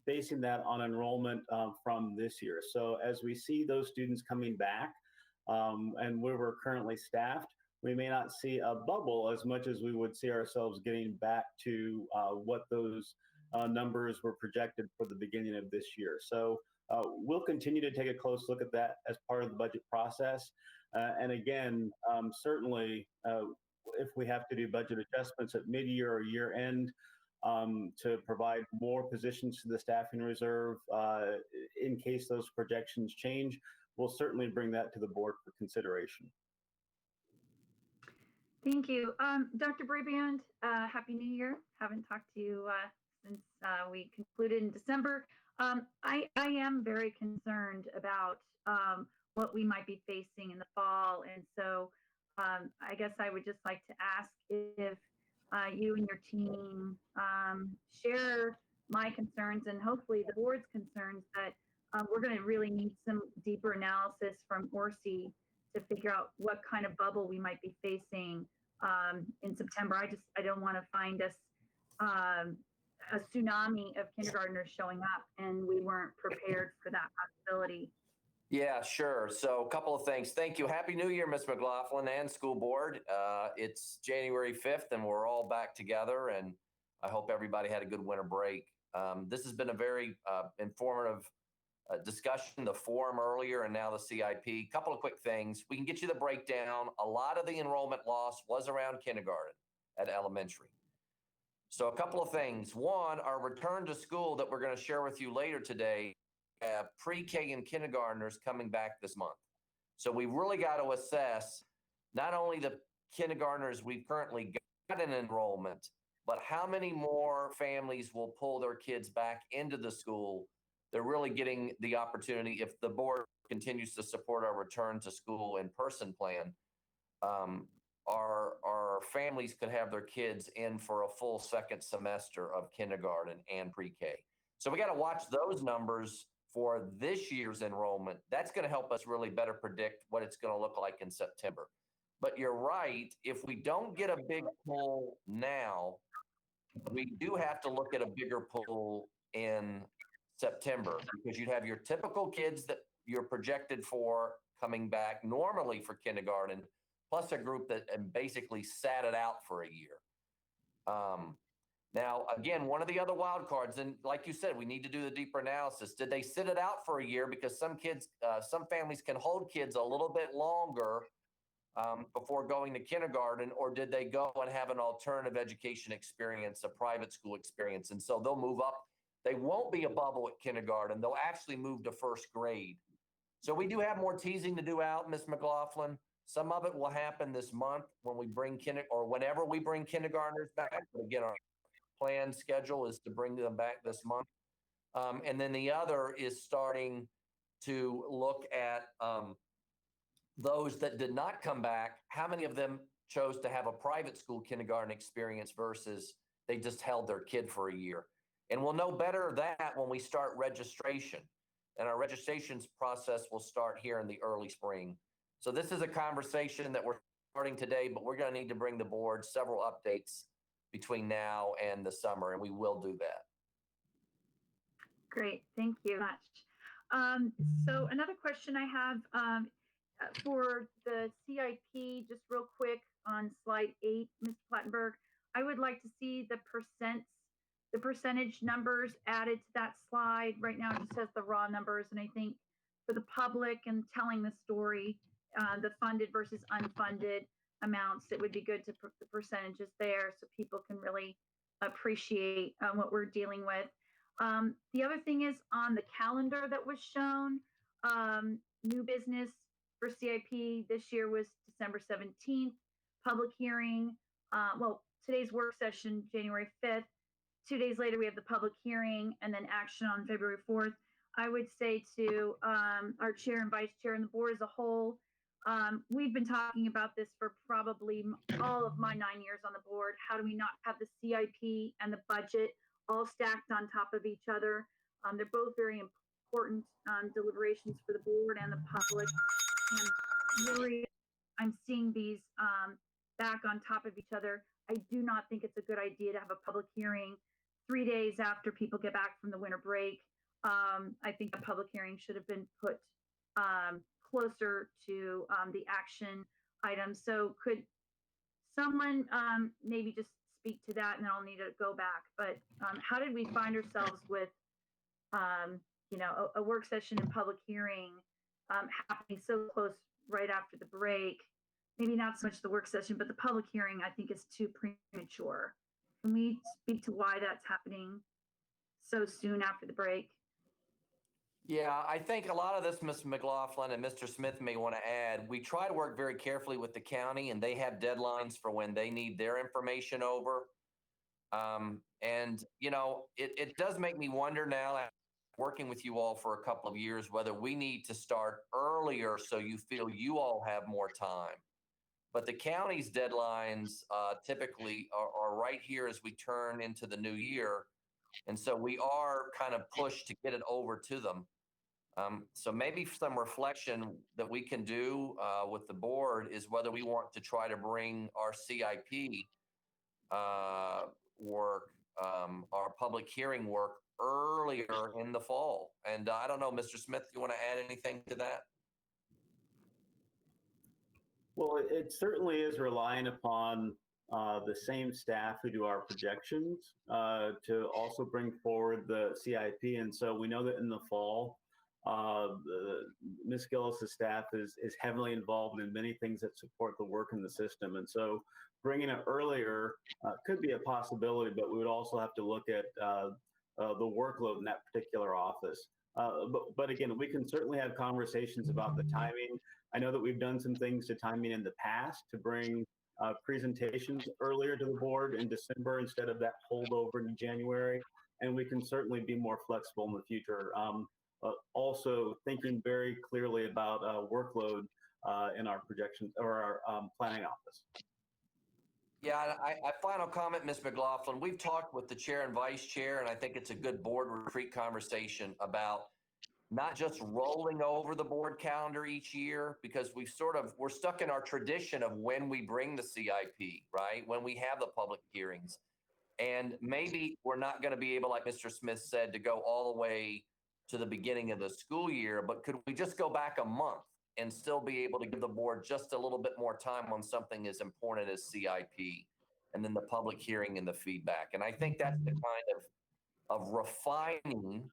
basing that on enrollment from this year. So as we see those students coming back and where we're currently staffed, we may not see a bubble as much as we would see ourselves getting back to what those numbers were projected for the beginning of this year. So we'll continue to take a close look at that as part of the budget process. And again, certainly if we have to do budget adjustments at mid-year or year end to provide more positions to the staffing reserve in case those projections change, we'll certainly bring that to the board for consideration. Thank you. Dr. Brabrand, Happy New Year. Haven't talked to you since we concluded in December. I am very concerned about what we might be facing in the fall. And so I guess I would just like to ask if you and your team share my concerns and hopefully the board's concerns that we're going to really need some deeper analysis from Orsi to figure out what kind of bubble we might be facing in September. I don't want to find us a tsunami of kindergartners showing up and we weren't prepared for that possibility. Yeah, sure. So a couple of things. Thank you. Happy New Year, Ms. McLaughlin and school board. It's January 5th and we're all back together, and I hope everybody had a good winter break. This has been a very informative discussion, the forum earlier and now the CIP. Couple of quick things. We can get you the breakdown. A lot of the enrollment loss was around kindergarten at elementary. So a couple of things. One, our return to school that we're going to share with you later today, pre-K and kindergartners coming back this month. So we've really got to assess not only the kindergartners we've currently got in enrollment, but how many more families will pull their kids back into the school. They're really getting the opportunity, if the board continues to support our return to school in person plan, our families could have their kids in for a full second semester of kindergarten and pre-K. So we got to watch those numbers for this year's enrollment. That's going to help us really better predict what it's going to look like in September. But you're right, if we don't get a big pull now, we do have to look at a bigger pull in September, because you'd have your typical kids that you're projected for coming back normally for kindergarten, plus a group that basically sat it out for a year. Now, again, one of the other wild cards, and like you said, we need to do the deeper analysis. Did they sit it out for a year? Because some kids, some families can hold kids a little bit longer before going to kindergarten, or did they go and have an alternative education experience, a private school experience? And so they'll move up. They won't be a bubble at kindergarten. They'll actually move to first grade. So we do have more teasing to do out, Ms. McLaughlin. Some of it will happen this month when we bring or whenever we bring kindergartners back. But again, our planned schedule is to bring them back this month. And then the other is starting to look at those that did not come back. How many of them chose to have a private school kindergarten experience versus they just held their kid for a year? And we'll know better that when we start registration. And our registrations process will start here in the early spring. So this is a conversation that we're starting today, but we're going to need to bring the board several updates between now and the summer, and we will do that. Great, thank you much. So another question I have for the CIP, just real quick on slide 8, Ms. Plattenberg, I would like to see the percentage numbers added to that slide. Right now it just says the raw numbers, and I think for the public and telling the story, the funded versus unfunded amounts, it would be good to put the percentages there so people can really appreciate what we're dealing with. The other thing is on the calendar that was shown, new business for CIP this year was December 17th, public hearing. Well, today's work session, January 5th. 2 days later, we have the public hearing and then action on February 4th. I would say to our chair and vice chair and the board as a whole, we've been talking about this for probably all of my 9 years on the board. How do we not have the CIP and the budget all stacked on top of each other? They're both very important deliberations for the board and the public. And really, I'm seeing these back on top of each other. I do not think it's a good idea to have a public hearing 3 days after people get back from the winter break. I think a public hearing should have been put closer to the action items. So could someone maybe just speak to that, and then I'll need to go back. But how did we find ourselves with, you know, a work session and public hearing happening so close right after the break? Maybe not so much the work session, but the public hearing I think is too premature. Can we speak to why that's happening so soon after the break? Yeah, I think a lot of this, Ms. McLaughlin and Mr. Smith may want to add, we try to work very carefully with the county, and they have deadlines for when they need their information over. And, you know, it does make me wonder now, working with you all for a couple of years, whether we need to start earlier so you feel you all have more time. But the county's deadlines typically are right here as we turn into the new year. And so we are kind of pushed to get it over to them. So maybe some reflection that we can do with the board is whether we want to try to bring our CIP work, our public hearing work earlier in the fall. And I don't know, Mr. Smith, you want to add anything to that? Well, it certainly is relying upon the same staff who do our projections to also bring forward the CIP. And so we know that in the fall, Ms. Gillis' staff is heavily involved in many things that support the work in the system. And so bringing it earlier could be a possibility, but we would also have to look at the workload in that particular office. But again, we can certainly have conversations about the timing. I know that we've done some things to timing in the past to bring presentations earlier to the board in December instead of that holdover in January. And we can certainly be more flexible in the future. Also thinking very clearly about workload in our projections or our planning office. Yeah, I final comment, Ms. McLaughlin. We've talked with the chair and vice chair, and I think it's a good board retreat conversation about not just rolling over the board calendar each year, because we're stuck in our tradition of when we bring the CIP, right? When we have the public hearings. And maybe we're not going to be able, like Mr. Smith said, to go all the way to the beginning of the school year, but could we just go back a month and still be able to give the board just a little bit more time on something as important as CIP and then the public hearing and the feedback? And I think that's the kind of refining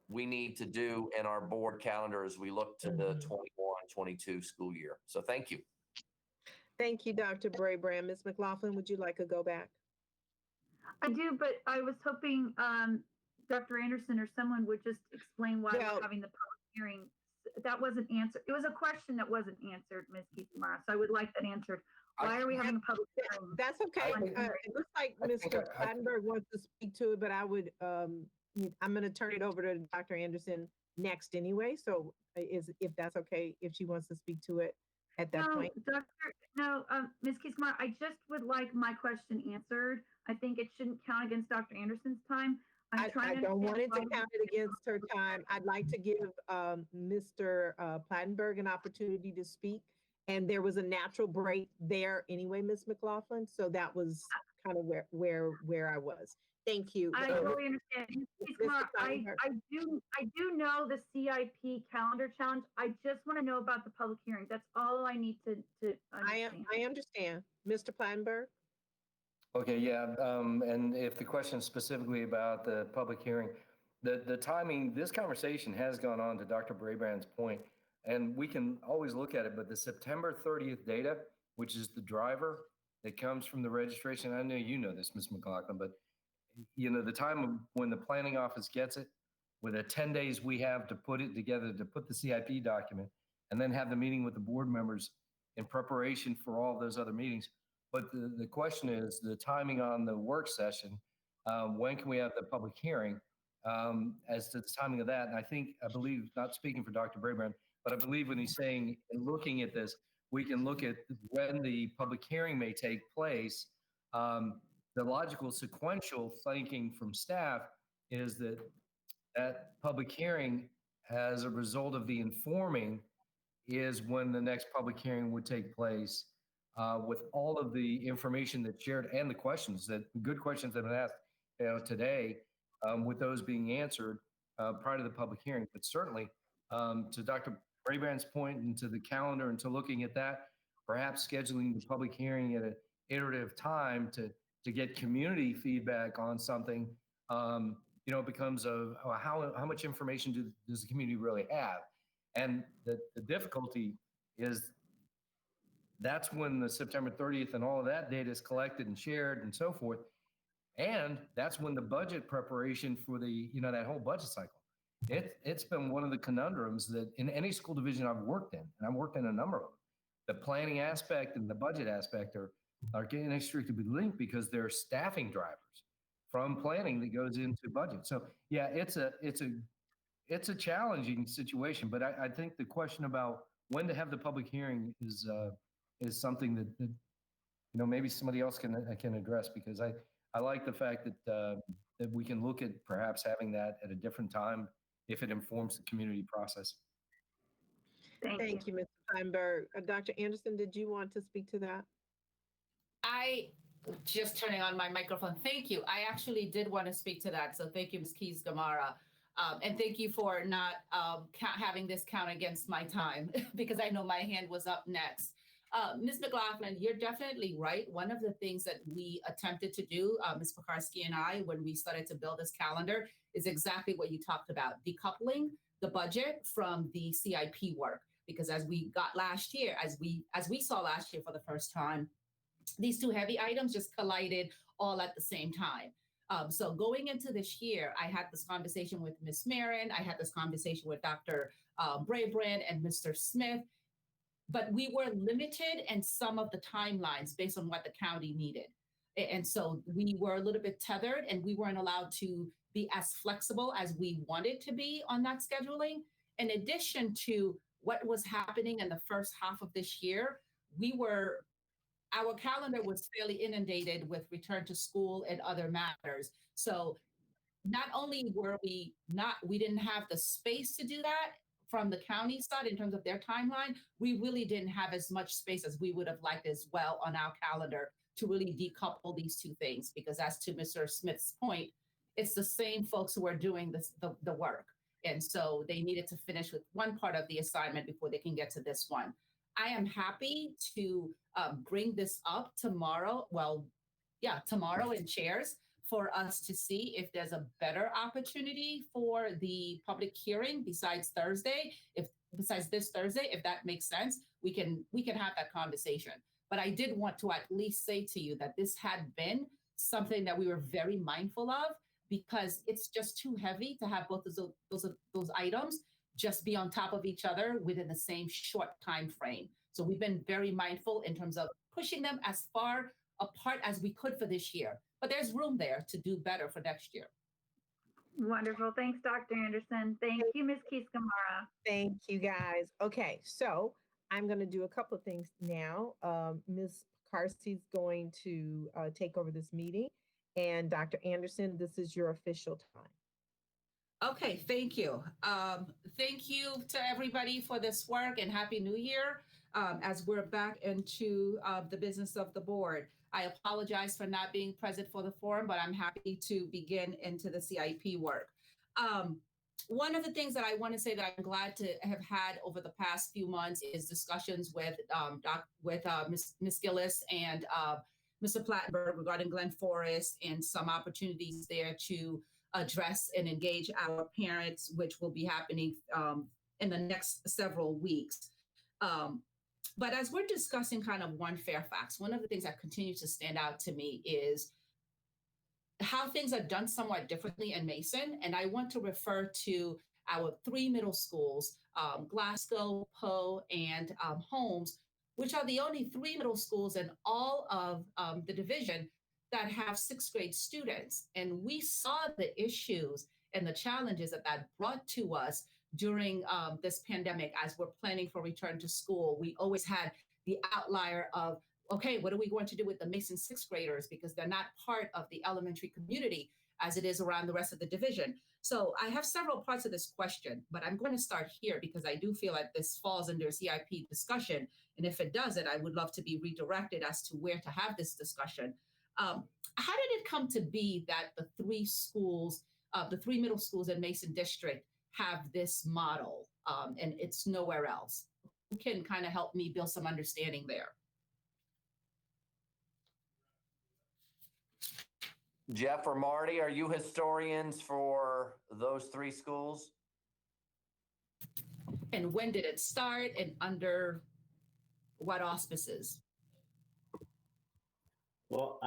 we need to do in our board calendar as we look to the 21-22 school year. So thank you. Thank you, Dr. Brabrand. Ms. McLaughlin, would you like to go back? I do, but I was hoping Dr. Anderson or someone would just explain why we're having the public hearing. That wasn't answered. It was a question that wasn't answered, Ms. Keith-Tamara. So I would like that answered. Why are we having a public hearing? That's okay. It looks like Mr. Plattenberg wants to speak to it, but I would, I'm going to turn it over to Dr. Anderson next anyway. So if that's okay, if she wants to speak to it at that point. Ms. Keith-Tamara, I just would like my question answered. I think it shouldn't count against Dr. Anderson's time. I don't want it to count it against her time. I'd like to give Mr. Plattenberg an opportunity to speak. And there was a natural break there anyway, Ms. McLaughlin. So that was kind of where I was. Thank you. I totally understand. I do know the CIP calendar challenge. I just want to know about the public hearing. That's all I need to understand. I understand. Mr. Plattenberg? Okay, yeah, and if the question is specifically about the public hearing, the timing, this conversation has gone on to Dr. Brabrand's point, and we can always look at it, but the September 30th data, which is the driver that comes from the registration, I know you know this, Ms. McLaughlin, but you know, the time of when the planning office gets it, with the 10 days we have to put it together, to put the CIP document, and then have the meeting with the board members in preparation for all those other meetings. But the question is the timing on the work session. When can we have the public hearing? As to the timing of that, and I believe, not speaking for Dr. Brabrand, but I believe when he's saying, looking at this, we can look at when the public hearing may take place. The logical sequential thinking from staff is that public hearing, as a result of the informing, is when the next public hearing would take place. With all of the information that's shared and the questions good questions that have been asked today, with those being answered prior to the public hearing. But certainly, to Dr. Brabrand's point and to the calendar and to looking at that, perhaps scheduling the public hearing at an iterative time to get community feedback on something, it becomes how much information does the community really have? And the difficulty is that's when the September 30th and all of that data is collected and shared and so forth. And that's when the budget preparation for the, that whole budget cycle. It's been one of the conundrums that in any school division I've worked in, and I've worked in a number of them, the planning aspect and the budget aspect are getting inextricably linked because they're staffing drivers from planning that goes into budget. So yeah, it's a challenging situation, but I think the question about when to have the public hearing is something that maybe somebody else can address, because I like the fact that we can look at perhaps having that at a different time if it informs the community process. Thank you, Mr. Feinberg. Dr. Anderson, did you want to speak to that? just turning on my microphone. Thank you. I actually did want to speak to that. So thank you, Ms. Keys Gamara. And thank you for not having this count against my time because I know my hand was up next. Ms. McLaughlin, you're definitely right. One of the things that we attempted to do, Ms. Pekarsky and I, when we started to build this calendar is exactly what you talked about, decoupling the budget from the CIP work. Because as we got last year, as we saw last year for the first time, these two heavy items just collided all at the same time. So going into this year, I had this conversation with Ms. Marin, I had this conversation with Dr. Brabrand and Mr. Smith, but we were limited in some of the timelines based on what the county needed. And so we were a little bit tethered and we weren't allowed to be as flexible as we wanted to be on that scheduling. In addition to what was happening in the first half of this year, our calendar was fairly inundated with return to school and other matters. So not only we didn't have the space to do that from the county side in terms of their timeline, we really didn't have as much space as we would have liked as well on our calendar to really decouple these two things. Because as to Mr. Smith's point, it's the same folks who are doing the work. And so they needed to finish with one part of the assignment before they can get to this one. I am happy to bring this up tomorrow. Tomorrow in chairs for us to see if there's a better opportunity for the public hearing besides this Thursday, if that makes sense, we can have that conversation. But I did want to at least say to you that this had been something that we were very mindful of because it's just too heavy to have both of those items just be on top of each other within the same short time frame. So we've been very mindful in terms of pushing them as far apart as we could for this year. But there's room there to do better for next year. Wonderful. Thanks, Dr. Anderson. Thank you, Ms. Keith Gamara. Thank you, guys. Okay, so I'm going to do a couple of things now. Ms. Carsey's going to take over this meeting. And Dr. Anderson, this is your official time. Okay, thank you. Thank you to everybody for this work and Happy New Year as we're back into the business of the board. I apologize for not being present for the forum, but I'm happy to begin into the CIP work. One of the things that I want to say that I'm glad to have had over the past few months is discussions with Ms. Gillis and Mr. Plattenberg regarding Glen Forest and some opportunities there to address and engage our parents, which will be happening in the next several weeks. But as we're discussing kind of One Fairfax, one of the things that continues to stand out to me is how things are done somewhat differently in Mason. And I want to refer to our three middle schools, Glasgow, Poe, and Holmes, which are the only three middle schools in all of the division that have sixth grade students. And we saw the issues and the challenges that brought to us during this pandemic as we're planning for return to school. We always had the outlier of, okay, what are we going to do with the Mason sixth graders because they're not part of the elementary community as it is around the rest of the division. So I have several parts of this question, but I'm going to start here because I do feel like this falls under a CIP discussion. And if it doesn't, I would love to be redirected as to where to have this discussion. How did it come to be that the three schools, the three middle schools in Mason District have this model and it's nowhere else? Who can kind of help me build some understanding there? Jeff or Marty, are you historians for those three schools? And when did it start and under what auspices? Well,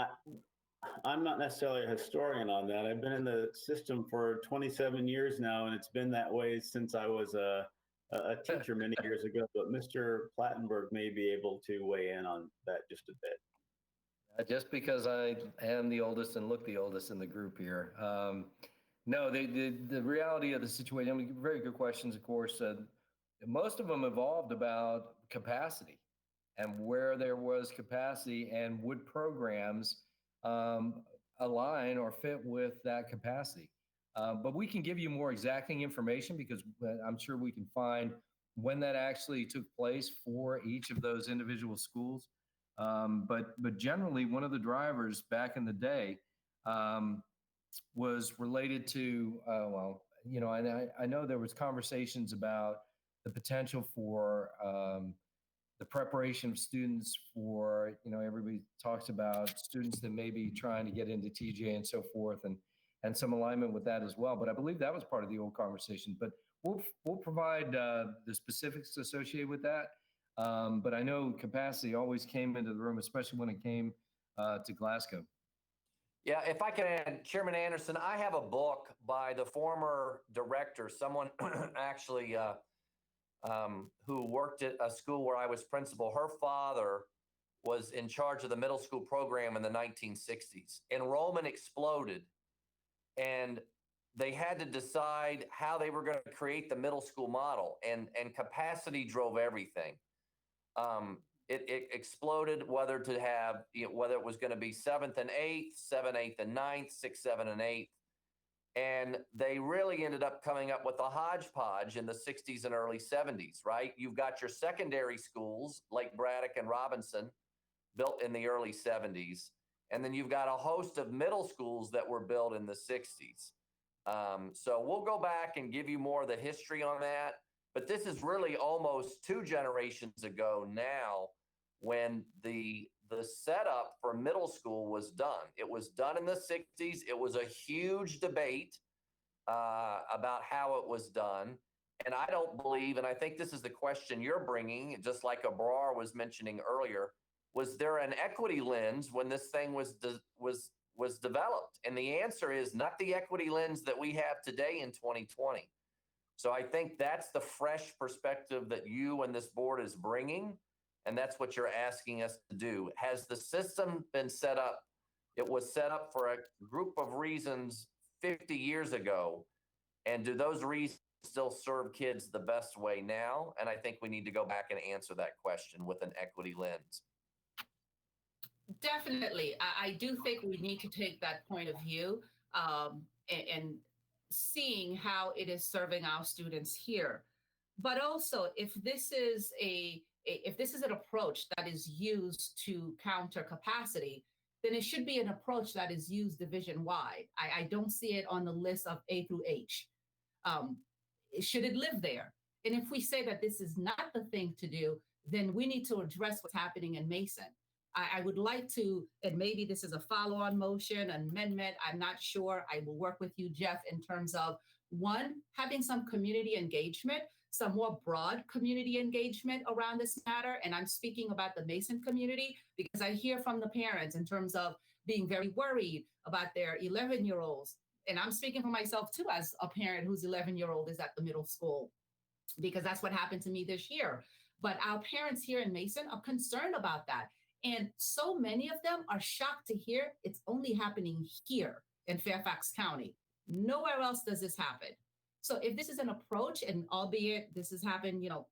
I'm not necessarily a historian on that. I've been in the system for 27 years now, and it's been that way since I was a teacher many years ago. But Mr. Plattenberg may be able to weigh in on that just a bit. Just because I am the oldest and look the oldest in the group here. No, the reality of the situation, I mean, very good questions, of course. Most of them evolved about capacity and where there was capacity and would programs align or fit with that capacity. But we can give you more exacting information because I'm sure we can find when that actually took place for each of those individual schools. But generally, one of the drivers back in the day was related to, well, you know, and I know there was conversations about the potential for the preparation of students for, you know, everybody talks about students that may be trying to get into TJ and so forth, and some alignment with that as well. But I believe that was part of the old conversation. But we'll provide the specifics associated with that. But I know capacity always came into the room, especially when it came to Glasgow. Yeah, if I can add, Chairman Anderson, I have a book by the former director, someone actually who worked at a school where I was principal. Her father was in charge of the middle school program in the 1960s. Enrollment exploded, and they had to decide how they were going to create the middle school model, and capacity drove everything. It exploded whether to have, you know, whether it was going to be 7th and 8th, 7th, 8th, and 9th, 6th, 7th, and 8th. And they really ended up coming up with a hodgepodge in the 60s and early 70s, right? You've got your secondary schools like Braddock and Robinson built in the early 70s. And then you've got a host of middle schools that were built in the 60s. So we'll go back and give you more of the history on that. But this is really almost 2 generations ago now when the setup for middle school was done. It was done in the 60s. It was a huge debate about how it was done. And I don't believe, and I think this is the question you're bringing, just like Abrar was mentioning earlier, was there an equity lens when this thing was developed? And the answer is not the equity lens that we have today in 2020. So I think that's the fresh perspective that you and this board is bringing. And that's what you're asking us to do. Has the system been set up? It was set up for a group of reasons 50 years ago. And do those reasons still serve kids the best way now? And I think we need to go back and answer that question with an equity lens. Definitely. I do think we need to take that point of view and seeing how it is serving our students here. But also, if this is an approach that is used to counter capacity, then it should be an approach that is used division-wide. I don't see it on the list of A through H. Should it live there? And if we say that this is not the thing to do, then we need to address what's happening in Mason. I would like to, and maybe this is a follow-on motion, an amendment, I'm not sure. I will work with you, Jeff, in terms of, one, having some community engagement, some more broad community engagement around this matter. And I'm speaking about the Mason community because I hear from the parents in terms of being very worried about their 11-year-olds. And I'm speaking for myself too, as a parent whose 11-year-old is at the middle school, because that's what happened to me this year. But our parents here in Mason are concerned about that. And so many of them are shocked to hear it's only happening here in Fairfax County. Nowhere else does this happen. So if this is an approach, and albeit this has happened, you know,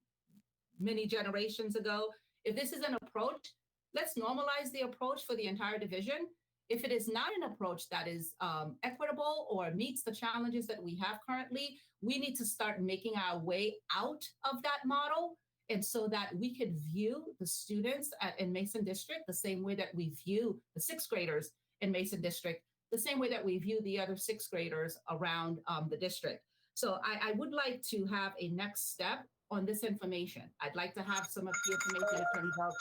many generations ago, if this is an approach, let's normalize the approach for the entire division. If it is not an approach that is equitable or meets the challenges that we have currently, we need to start making our way out of that model. And so that we could view the students in Mason District the same way that we view the 6th graders in Mason District, the same way that we view the other 6th graders around the district. So I would like to have a next step on this information. I'd like to have some of the information in terms of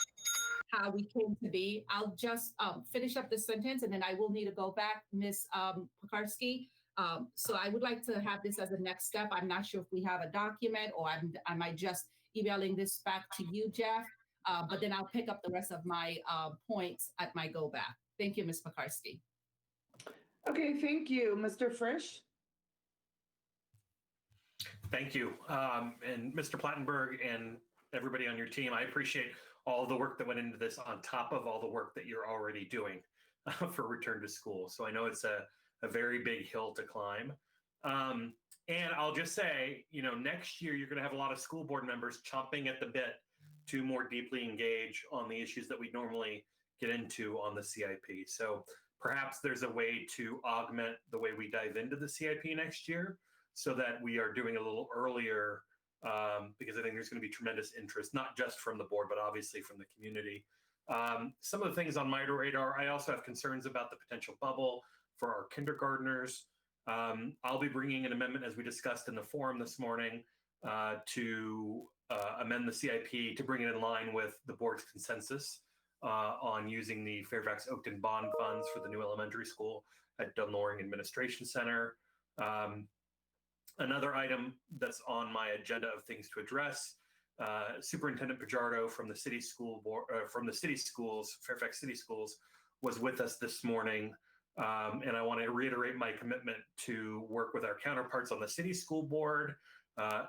how we came to be. I'll just finish up this sentence and then I will need to go back, Ms. Pekarsky. So I would like to have this as a next step. I'm not sure if we have a document or I might just emailing this back to you, Jeff, but then I'll pick up the rest of my points at my go back. Thank you, Ms. Pekarsky. Okay, thank you. Mr. Frisch? Thank you. And Mr. Plattenberg and everybody on your team, I appreciate all the work that went into this on top of all the work that you're already doing for return to school. So I know it's a very big hill to climb. And I'll just say, you know, next year, you're going to have a lot of school board members chomping at the bit to more deeply engage on the issues that we normally get into on the CIP. So perhaps there's a way to augment the way we dive into the CIP next year so that we are doing a little earlier, because I think there's going to be tremendous interest, not just from the board, but obviously from the community Some of the things on my radar, I also have concerns about the potential bubble for our kindergartners. I'll be bringing an amendment, as we discussed in the forum this morning, to amend the CIP to bring it in line with the board's consensus on using the Fairfax Oakton bond funds for the new elementary school at Dunloring Administration Center. Another item that's on my agenda of things to address, Superintendent Pajardo from the city school board, from the city schools, Fairfax City Schools, was with us this morning. And I want to reiterate my commitment to work with our counterparts on the city school board,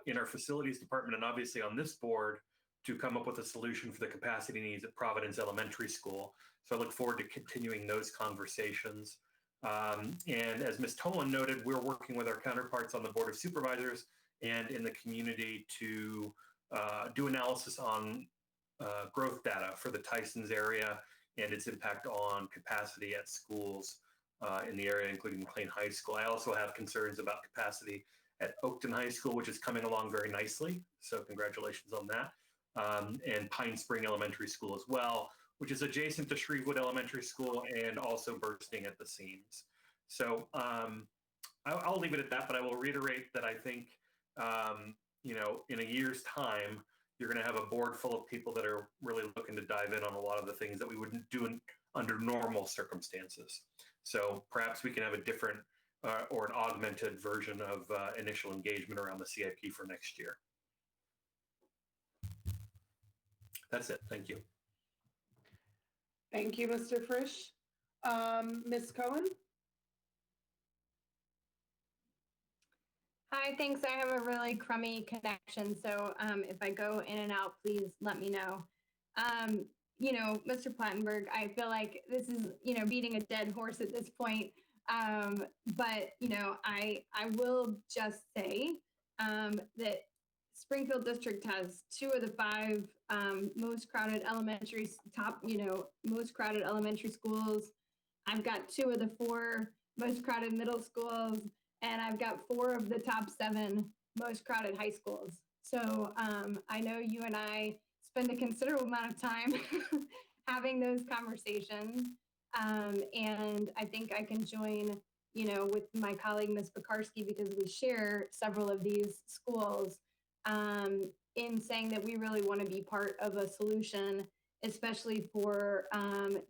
in our facilities department, and obviously on this board to come up with a solution for the capacity needs at Providence Elementary School. So I look forward to continuing those conversations. And as Ms. Tolan noted, we're working with our counterparts on the Board of Supervisors and in the community to do analysis on growth data for the Tysons area and its impact on capacity at schools in the area, including McLean High School. I also have concerns about capacity at Oakton High School, which is coming along very nicely. So congratulations on that. And Pine Spring Elementary School as well, which is adjacent to Shrevewood Elementary School and also bursting at the seams. So I'll leave it at that, but I will reiterate that I think, you know, in a year's time, you're going to have a board full of people that are really looking to dive in on a lot of the things that we wouldn't do under normal circumstances. So perhaps we can have a different or an augmented version of initial engagement around the CIP for next year. That's it. Thank you. Thank you, Mr. Frisch. Ms. Cohen? Hi, thanks. I have a really crummy connection, so if I go in and out, please let me know. You know, Mr. Plattenberg, I feel like this is, you know, beating a dead horse at this point. But, you know, I will just say that Springfield District has 2 of the 5 most crowded elementary, most crowded elementary schools. I've got 2 of the 4 most crowded middle schools, and I've got 4 of the top 7 most crowded high schools. So I know you and I spend a considerable amount of time having those conversations. And I think I can join, you know, with my colleague, Ms. Pekarsky, because we share several of these schools, in saying that we really want to be part of a solution, especially for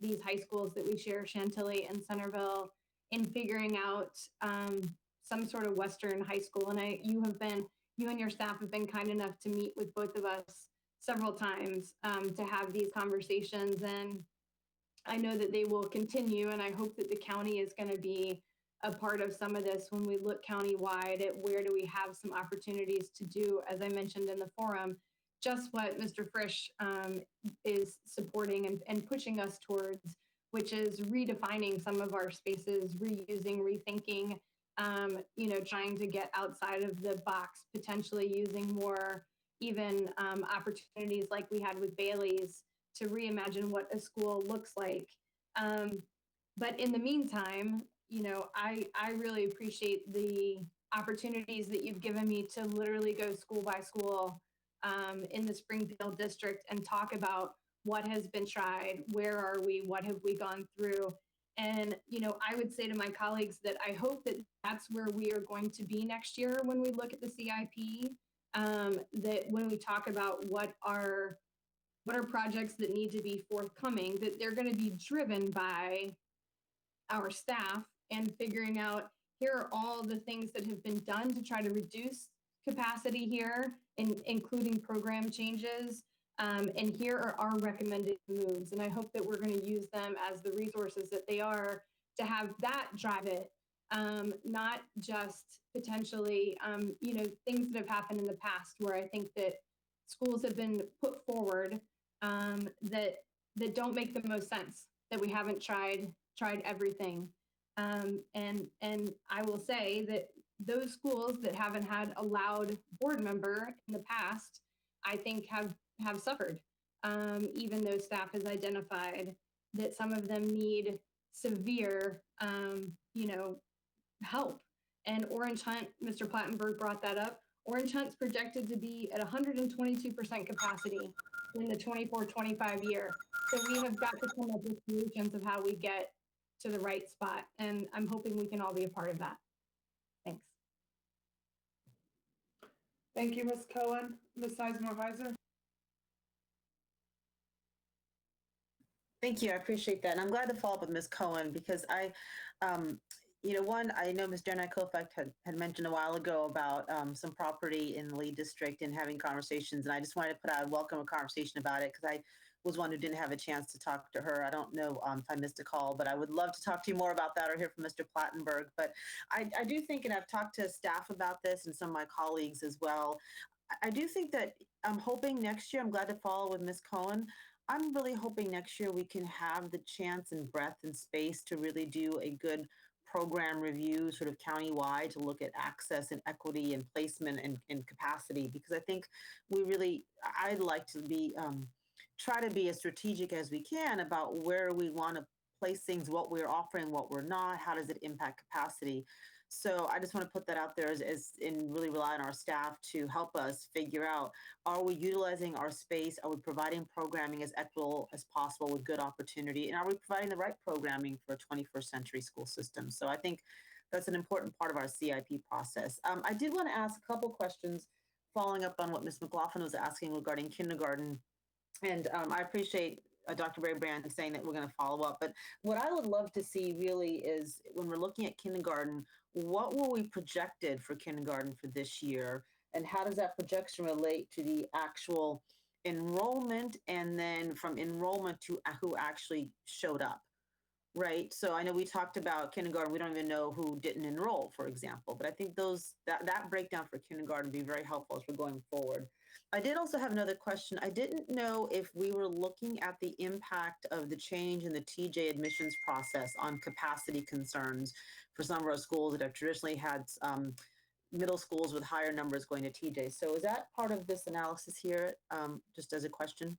these high schools that we share, Chantilly and Centerville, in figuring out some sort of Western high school. And you and your staff have been kind enough to meet with both of us several times to have these conversations. And I know that they will continue, and I hope that the county is going to be a part of some of this when we look countywide at where do we have some opportunities to do, as I mentioned in the forum, just what Mr. Frisch is supporting and pushing us towards, which is redefining some of our spaces, reusing, rethinking, you know, trying to get outside of the box, potentially using more even opportunities like we had with Bailey's to reimagine what a school looks like. But in the meantime, you know, I really appreciate the opportunities that you've given me to literally go school by school in the Springfield district and talk about what has been tried, where are we, what have we gone through. And, you know, I would say to my colleagues that I hope that that's where we are going to be next year when we look at the CIP, that when we talk about what are projects that need to be forthcoming, that they're going to be driven by our staff and figuring out, here are all the things that have been done to try to reduce capacity here, including program changes. And here are our recommended moves. And I hope that we're going to use them as the resources that they are to have that drive it, not just potentially, you know, things that have happened in the past where I think that schools have been put forward that don't make the most sense, that we haven't tried everything. And I will say that those schools that haven't had a loud board member in the past, I think have suffered, even though staff has identified that some of them need severe, you know, help. And Orange Hunt, Mr. Plattenberg brought that up. Orange Hunt's projected to be at 122% capacity in the 24-25 year. So we have got to come up with solutions of how we get to the right spot. And I'm hoping we can all be a part of that. Thanks. Thank you, Ms. Cohen. Ms. Sizemore-Heiser? Thank you. I appreciate that. And I'm glad to follow up with Ms. Cohen because one, I know Ms. Jeremiah Kofek had mentioned a while ago about some property in the Lee District and having conversations. And I just wanted to put out a conversation about it because I was one who didn't have a chance to talk to her. I don't know if I missed a call, but I would love to talk to you more about that or hear from Mr. Plattenberg. But I do think, and I've talked to staff about this and some of my colleagues as well, I do think that I'm hoping next year, I'm glad to follow with Ms. Cohen. I'm really hoping next year we can have the chance and breadth and space to really do a good program review sort of countywide to look at access and equity and placement and capacity, because I think I'd like to be, try to be as strategic as we can about where we want to place things, what we're offering, what we're not, how does it impact capacity. So I just want to put that out there and really rely on our staff to help us figure out, are we utilizing our space? Are we providing programming as equitable as possible with good opportunity? And are we providing the right programming for a 21st century school system? So I think that's an important part of our CIP process. I did want to ask a couple questions following up on what Ms. McLaughlin was asking regarding kindergarten. And I appreciate Dr. Brand saying that we're going to follow up. But what I would love to see really is when we're looking at kindergarten, what were we projected for kindergarten for this year? And how does that projection relate to the actual enrollment? And then from enrollment to who actually showed up, right? So I know we talked about kindergarten. We don't even know who didn't enroll, for example. But I think that breakdown for kindergarten would be very helpful as we're going forward. I did also have another question. I didn't know if we were looking at the impact of the change in the TJ admissions process on capacity concerns for some of our schools that have traditionally had middle schools with higher numbers going to TJ. So is that part of this analysis here, just as a question?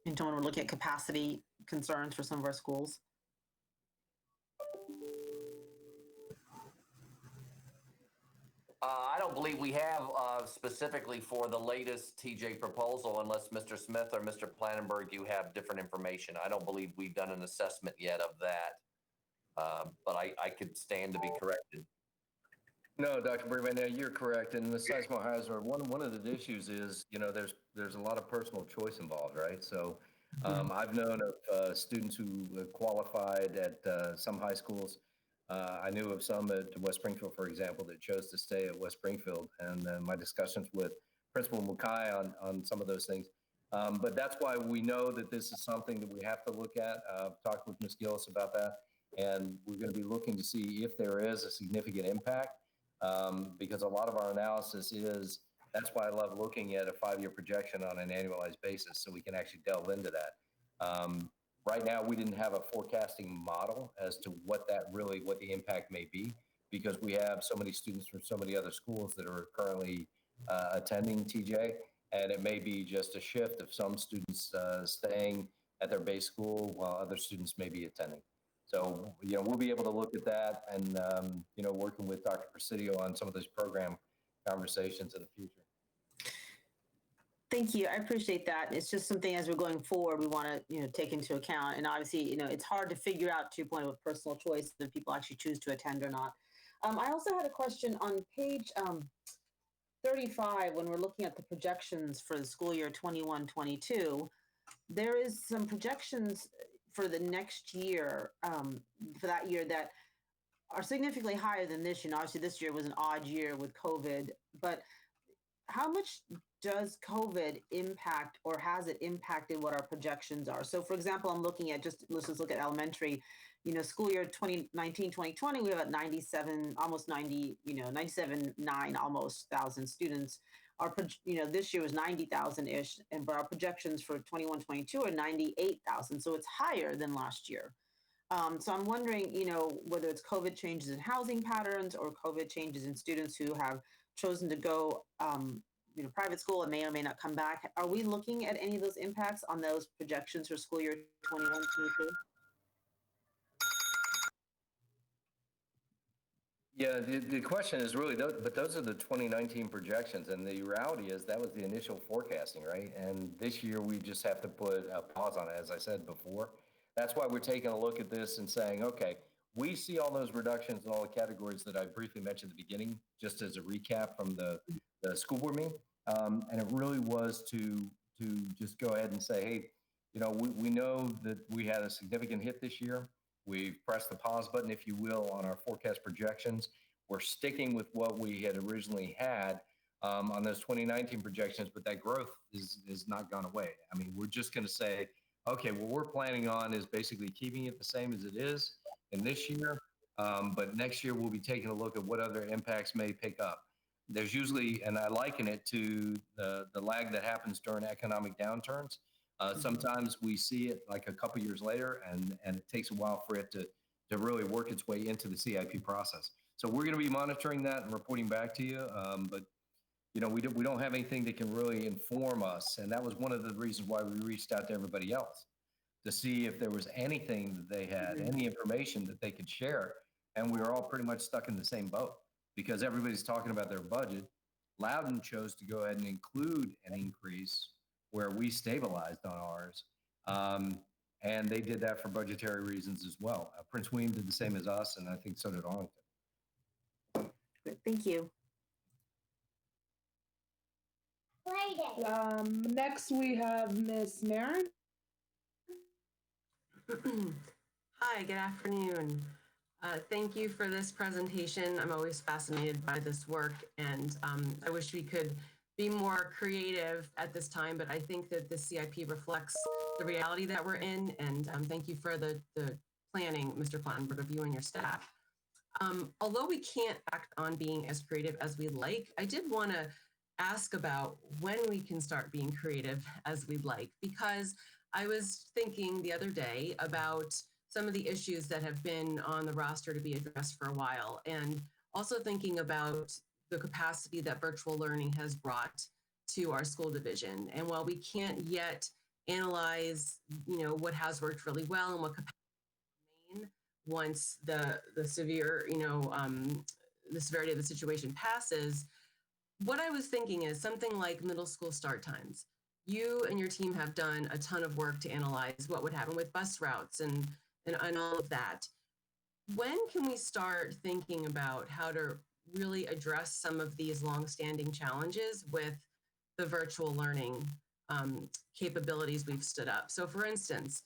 In terms we're looking at capacity concerns for some of our schools? I don't believe we have specifically for the latest TJ proposal, unless Mr. Smith or Mr. Planenberg, you have different information. I don't believe we've done an assessment yet of that, but I could stand to be corrected. No, Dr. Brayman, you're correct. And Ms. Sizemore-Heiser, one of the issues is, there's a lot of personal choice involved, right? So I've known of students who qualified at some high schools. I knew of some at West Springfield, for example, that chose to stay at West Springfield, and my discussions with Principal Mukai on some of those things. But that's why we know that this is something that we have to look at. I've talked with Ms. Gillis about that, and we're going to be looking to see if there is a significant impact, because a lot of our analysis that's why I love looking at a 5-year projection on an annualized basis, so we can actually delve into that. Right now, we didn't have a forecasting model as to what the impact may be, because we have so many students from so many other schools that are currently attending TJ, and it may be just a shift of some students staying at their base school while other students may be attending. So, we'll be able to look at that and, working with Dr. Presidio on some of those program conversations in the future. Thank you. I appreciate that. It's just something as we're going forward, we want to, take into account. And obviously, it's hard to figure out, to your point, of personal choice that people actually choose to attend or not. I also had a question on page 35, when we're looking at the projections for the school year 21-22. There is some projections for the next year, for that year, that are significantly higher than this year. Obviously, this year was an odd year with COVID, but how much does COVID impact, or has it impacted what our projections are? So for example, I'm looking at let's just look at elementary, school year 2019-2020, we have at 97, almost 90, 97.9 almost thousand students. This year was 90,000-ish, but our projections for 21-22 are 98,000. So it's higher than last year. So I'm wondering, whether it's COVID changes in housing patterns or COVID changes in students who have chosen to go, private school and may or may not come back. Are we looking at any of those impacts on those projections for school year 21-22? Yeah, the question is really, but those are the 2019 projections, and the reality is that was the initial forecasting, right? And this year, we just have to put a pause on it, as I said before. That's why we're taking a look at this and saying, okay, we see all those reductions in all the categories that I briefly mentioned at the beginning, just as a recap from the school board meeting. And it really was to just go ahead and say, hey, we know that we had a significant hit this year. We've pressed the pause button, if you will, on our forecast projections. We're sticking with what we had originally had on those 2019 projections, but that growth is not gone away. I mean, we're just going to say, okay, what we're planning on is basically keeping it the same as it is in this year, but next year we'll be taking a look at what other impacts may pick up. There's usually, and I liken it to the lag that happens during economic downturns. Sometimes we see it like a couple years later, and it takes a while for it to really work its way into the CIP process. So we're going to be monitoring that and reporting back to you. But we don't have anything that can really inform us, and that was one of the reasons why we reached out to everybody else to see if there was anything that they had, any information that they could share. And we were all pretty much stuck in the same boat because everybody's talking about their budget. Loudon chose to go ahead and include an increase where we stabilized on ours. And they did that for budgetary reasons as well. Prince William did the same as us, and I think so did Arlington. Thank you. Next, we have Miss Marin. Hi, good afternoon. Thank you for this presentation. I'm always fascinated by this work, and I wish we could be more creative at this time, but I think that the CIP reflects the reality that we're in, and thank you for the planning, Mr. Plattenberg, of you and your staff. Although we can't act on being as creative as we like, I did want to ask about when we can start being creative as we'd like, because I was thinking the other day about some of the issues that have been on the roster to be addressed for a while, and also thinking about the capacity that virtual learning has brought to our school division. And while we can't yet analyze, what has worked really well and what capacity remain once the severe, the severity of the situation passes, what I was thinking is something like middle school start times. You and your team have done a ton of work to analyze what would happen with bus routes and all of that. When can we start thinking about how to really address some of these longstanding challenges with the virtual learning capabilities we've stood up? So for instance,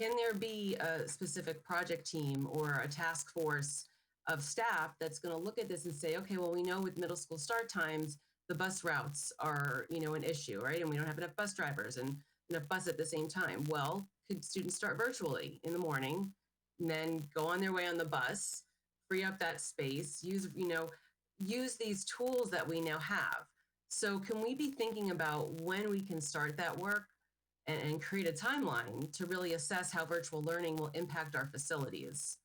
can there be a specific project team or a task force of staff that's going to look at this and say, okay, well, we know with middle school start times, the bus routes are, an issue, right? And we don't have enough bus drivers and enough bus at the same time. Well, could students start virtually in the morning and then go on their way on the bus, free up that space, use these tools that we now have? So can we be thinking about when we can start that work and create a timeline to really assess how virtual learning will impact our facilities?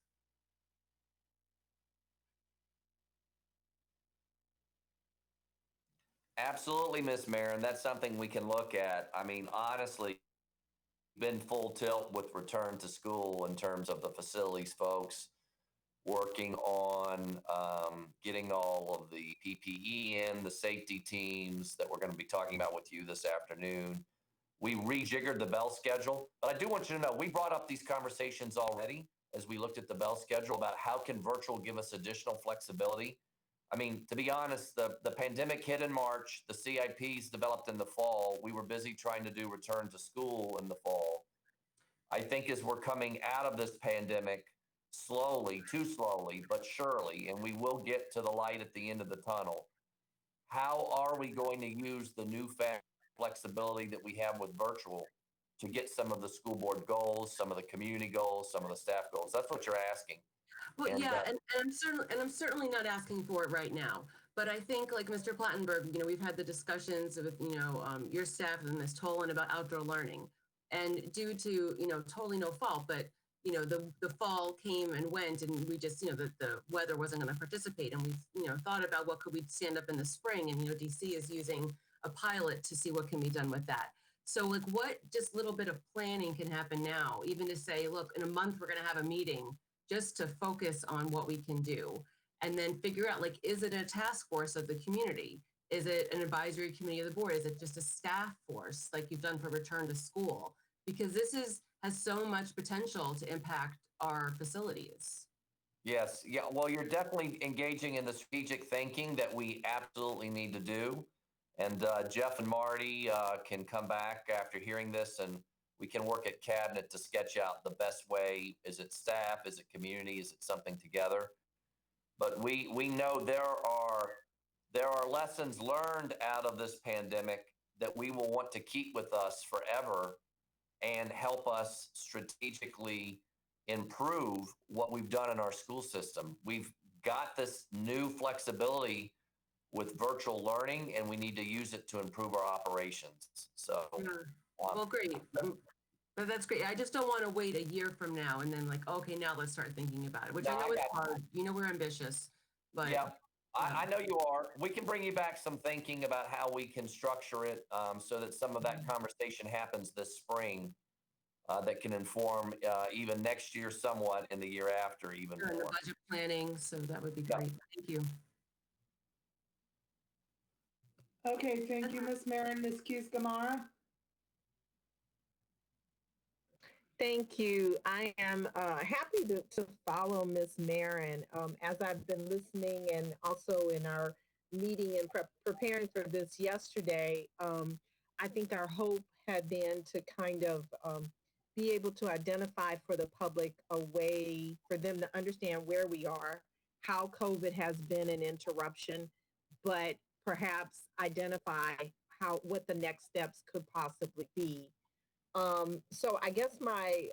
Absolutely, Miss Marin. That's something we can look at. I mean, honestly, been full tilt with return to school in terms of the facilities folks working on getting all of the PPE in, the safety teams that we're going to be talking about with you this afternoon. We rejiggered the bell schedule, but I do want you to know we brought up these conversations already as we looked at the bell schedule about how can virtual give us additional flexibility. I mean, to be honest, the pandemic hit in March, the CIPs developed in the fall. We were busy trying to do return to school in the fall. I think as we're coming out of this pandemic, slowly, too slowly, but surely, and we will get to the light at the end of the tunnel, how are we going to use the newfound flexibility that we have with virtual to get some of the school board goals, some of the community goals, some of the staff goals? That's what you're asking. Well, and I'm certainly not asking for it right now. But I think, like Mr. Plattenberg, we've had the discussions with, your staff and Ms. Tolan about outdoor learning. And due to, totally no fault, but, the fall came and went and we just, the weather wasn't going to participate. And we, thought about what could we stand up in the spring. And, DC is using a pilot to see what can be done with that. So like what just little bit of planning can happen now, even to say, look, in a month, we're going to have a meeting just to focus on what we can do. and then figure out, like, is it a task force of the community? Is it an advisory committee of the board? Is it just a staff force like you've done for return to school? Because has so much potential to impact our facilities. Yes. Yeah. Well, you're definitely engaging in the strategic thinking that we absolutely need to do. And Jeff and Marty can come back after hearing this, and we can work at cabinet to sketch out the best way. Is it staff? Is it community? Is it something together? But we know there are lessons learned out of this pandemic that we will want to keep with us forever and help us strategically improve what we've done in our school system. We've got this new flexibility with virtual learning, and we need to use it to improve our operations. So, Well, great. That's great. I just don't want to wait a year from now and then, like, okay, now let's start thinking about it, which I know is hard. You know, we're ambitious, but. Yeah, I know you are. We can bring you back some thinking about how we can structure it so that some of that conversation happens this spring. That can inform even next year somewhat, and the year after even more. The budget planning, so that would be great. Thank you. Okay, thank you, Ms. Marin. Ms. Keys-Gamarra? Thank you. I am happy to follow Ms. Marin. As I've been listening and also in our meeting and preparing for this yesterday, I think our hope had been to kind of be able to identify for the public a way for them to understand where we are, how COVID has been an interruption, but perhaps identify what the next steps could possibly be. So I guess my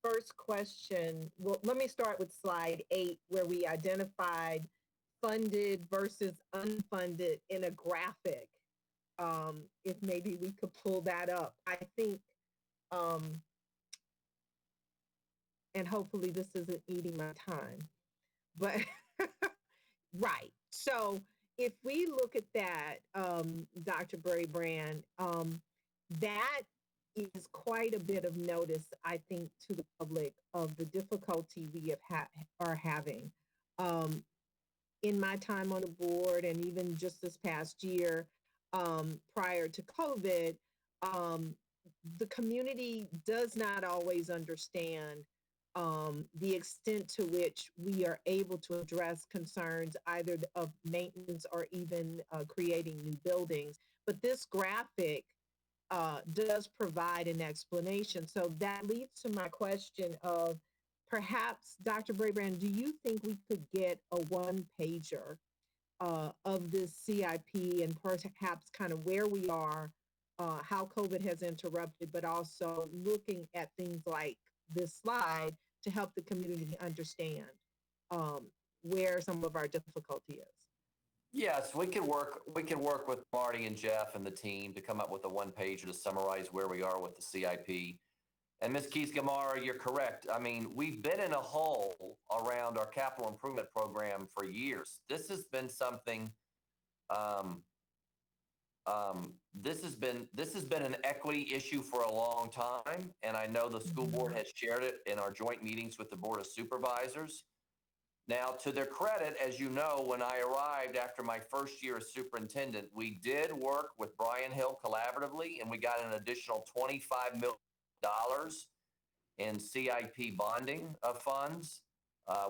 first question, well, let me start with slide 8, where we identified funded versus unfunded in a graphic. If maybe we could pull that up. I think, and hopefully this isn't eating my time, but right. So if we look at that, Dr. Brabrand, that is quite a bit of notice, I think, to the public of the difficulty we are having. In my time on the board, and even just this past year, prior to COVID, the community does not always understand the extent to which we are able to address concerns either of maintenance or even creating new buildings. But this graphic does provide an explanation. So that leads to my question of perhaps, Dr. Brabrand, do you think we could get a one-pager of this CIP and perhaps kind of where we are, how COVID has interrupted, but also looking at things like this slide to help the community understand where some of our difficulty is? Yes, we can work with Marty and Jeff and the team to come up with a one-pager to summarize where we are with the CIP. And Ms. Keys-Gamarra, you're correct. I mean, we've been in a hole around our capital improvement program for years. This has been something. This has been an equity issue for a long time, and I know the school board has shared it in our joint meetings with the Board of Supervisors. Now, to their credit, as you know, when I arrived after my first year as superintendent, we did work with Bryan Hill collaboratively, and we got an additional $25 million in CIP bonding of funds.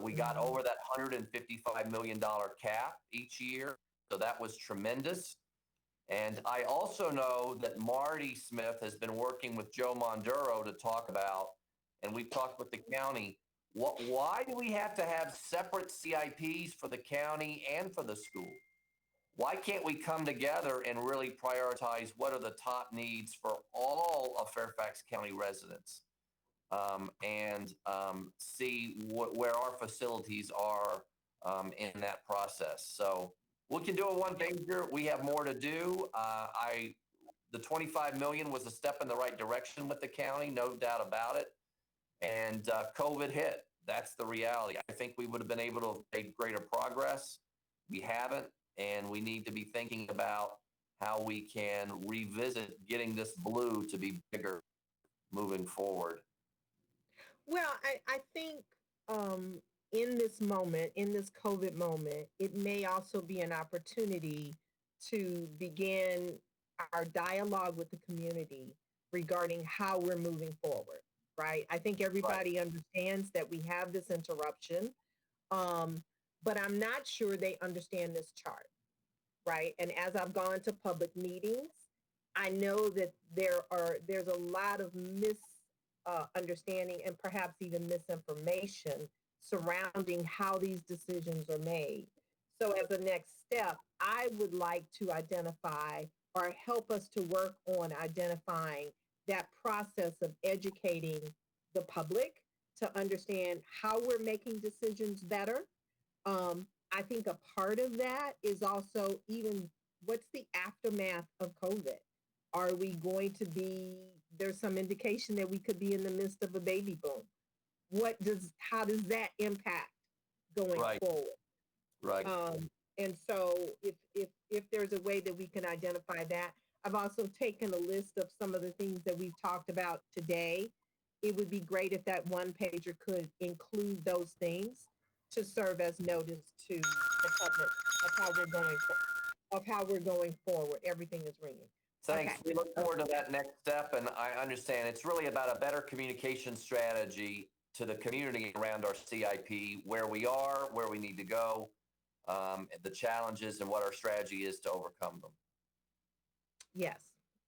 We got over that $155 million cap each year, so that was tremendous. And I also know that Marty Smith has been working with Joe Monduro to talk about, and we've talked with the county, why do we have to have separate CIPs for the county and for the school? Why can't we come together and really prioritize what are the top needs for all of Fairfax County residents and see where our facilities are in that process? So we can do a one-pager. We have more to do. The $25 million was a step in the right direction with the county, no doubt about it. And COVID hit. That's the reality. I think we would have been able to make greater progress. We haven't, and we need to be thinking about how we can revisit getting this blue to be bigger moving forward. Well, I think in this moment, in this COVID moment, it may also be an opportunity to begin our dialogue with the community regarding how we're moving forward, right? I think everybody understands that we have this interruption, but I'm not sure they understand this chart, right? And as I've gone to public meetings, I know that there's a lot of misunderstanding and perhaps even misinformation surrounding how these decisions are made. So as a next step, I would like to identify or help us to work on identifying that process of educating the public to understand how we're making decisions better. I think a part of that is also even what's the aftermath of COVID? Are we going to be, there's some indication that we could be in the midst of a baby boom. How does that impact going forward? Right. And so if there's a way that we can identify that, I've also taken a list of some of the things that we've talked about today. It would be great if that one pager could include those things to serve as notice to the public of how we're going forward. Everything is ringing. Thanks. Okay. We look forward to that next step. And I understand it's really about a better communication strategy to the community around our CIP, where we are, where we need to go, the challenges, and what our strategy is to overcome them. Yes,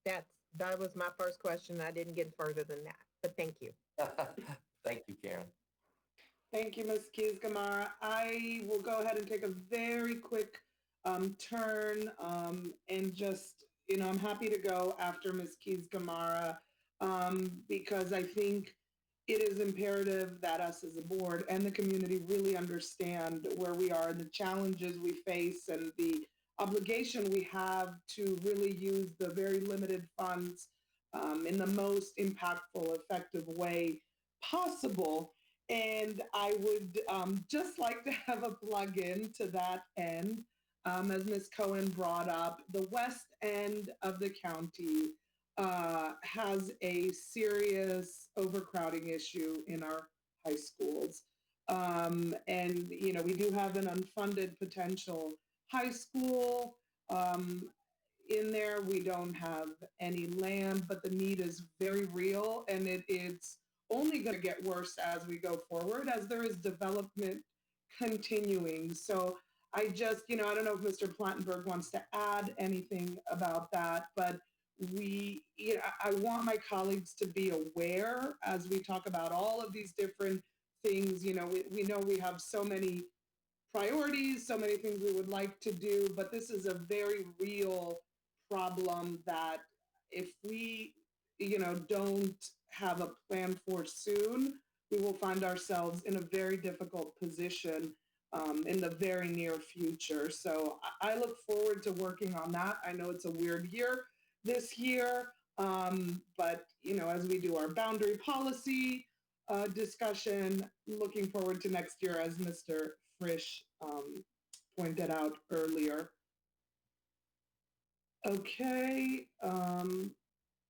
that was my first question. I didn't get further than that, but thank you. Thank you, Karen. Thank you, Ms. Keys-Gamarra. I will go ahead and take a very quick turn and just, I'm happy to go after Ms. Keys-Gamarra because I think it is imperative that us as a board and the community really understand where we are and the challenges we face and the obligation we have to really use the very limited funds in the most impactful, effective way possible. And I would just like to have a plug-in to that end. As Ms. Cohen brought up, the west end of the county has a serious overcrowding issue in our high schools. And, we do have an unfunded potential high school. In there, we don't have any land, but the need is very real, and it's only going to get worse as we go forward, as there is development continuing. So I just, I don't know if Mr. Plattenberg wants to add anything about that, but I want my colleagues to be aware as we talk about all of these different things. We know we have so many priorities, so many things we would like to do, but this is a very real problem that if we, don't have a plan for soon, we will find ourselves in a very difficult position in the very near future. So I look forward to working on that. I know it's a weird year this year, but, as we do our boundary policy discussion, looking forward to next year, as Mr. Frisch pointed out earlier. Okay,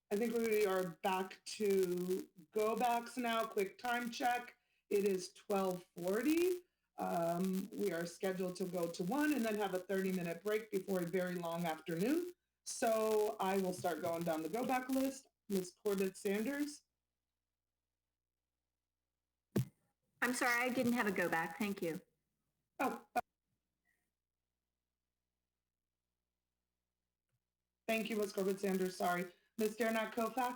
I think we are back to go backs now. Quick time check. It is 12:40. We are scheduled to go to one and then have a 30-minute break before a very long afternoon. So I will start going down the go back list. Ms. Corbett Sanders. I'm sorry, I didn't have a go back. Thank you. Oh. Thank you, Ms. Corbett Sanders. Sorry. Ms. Dernak Koufax.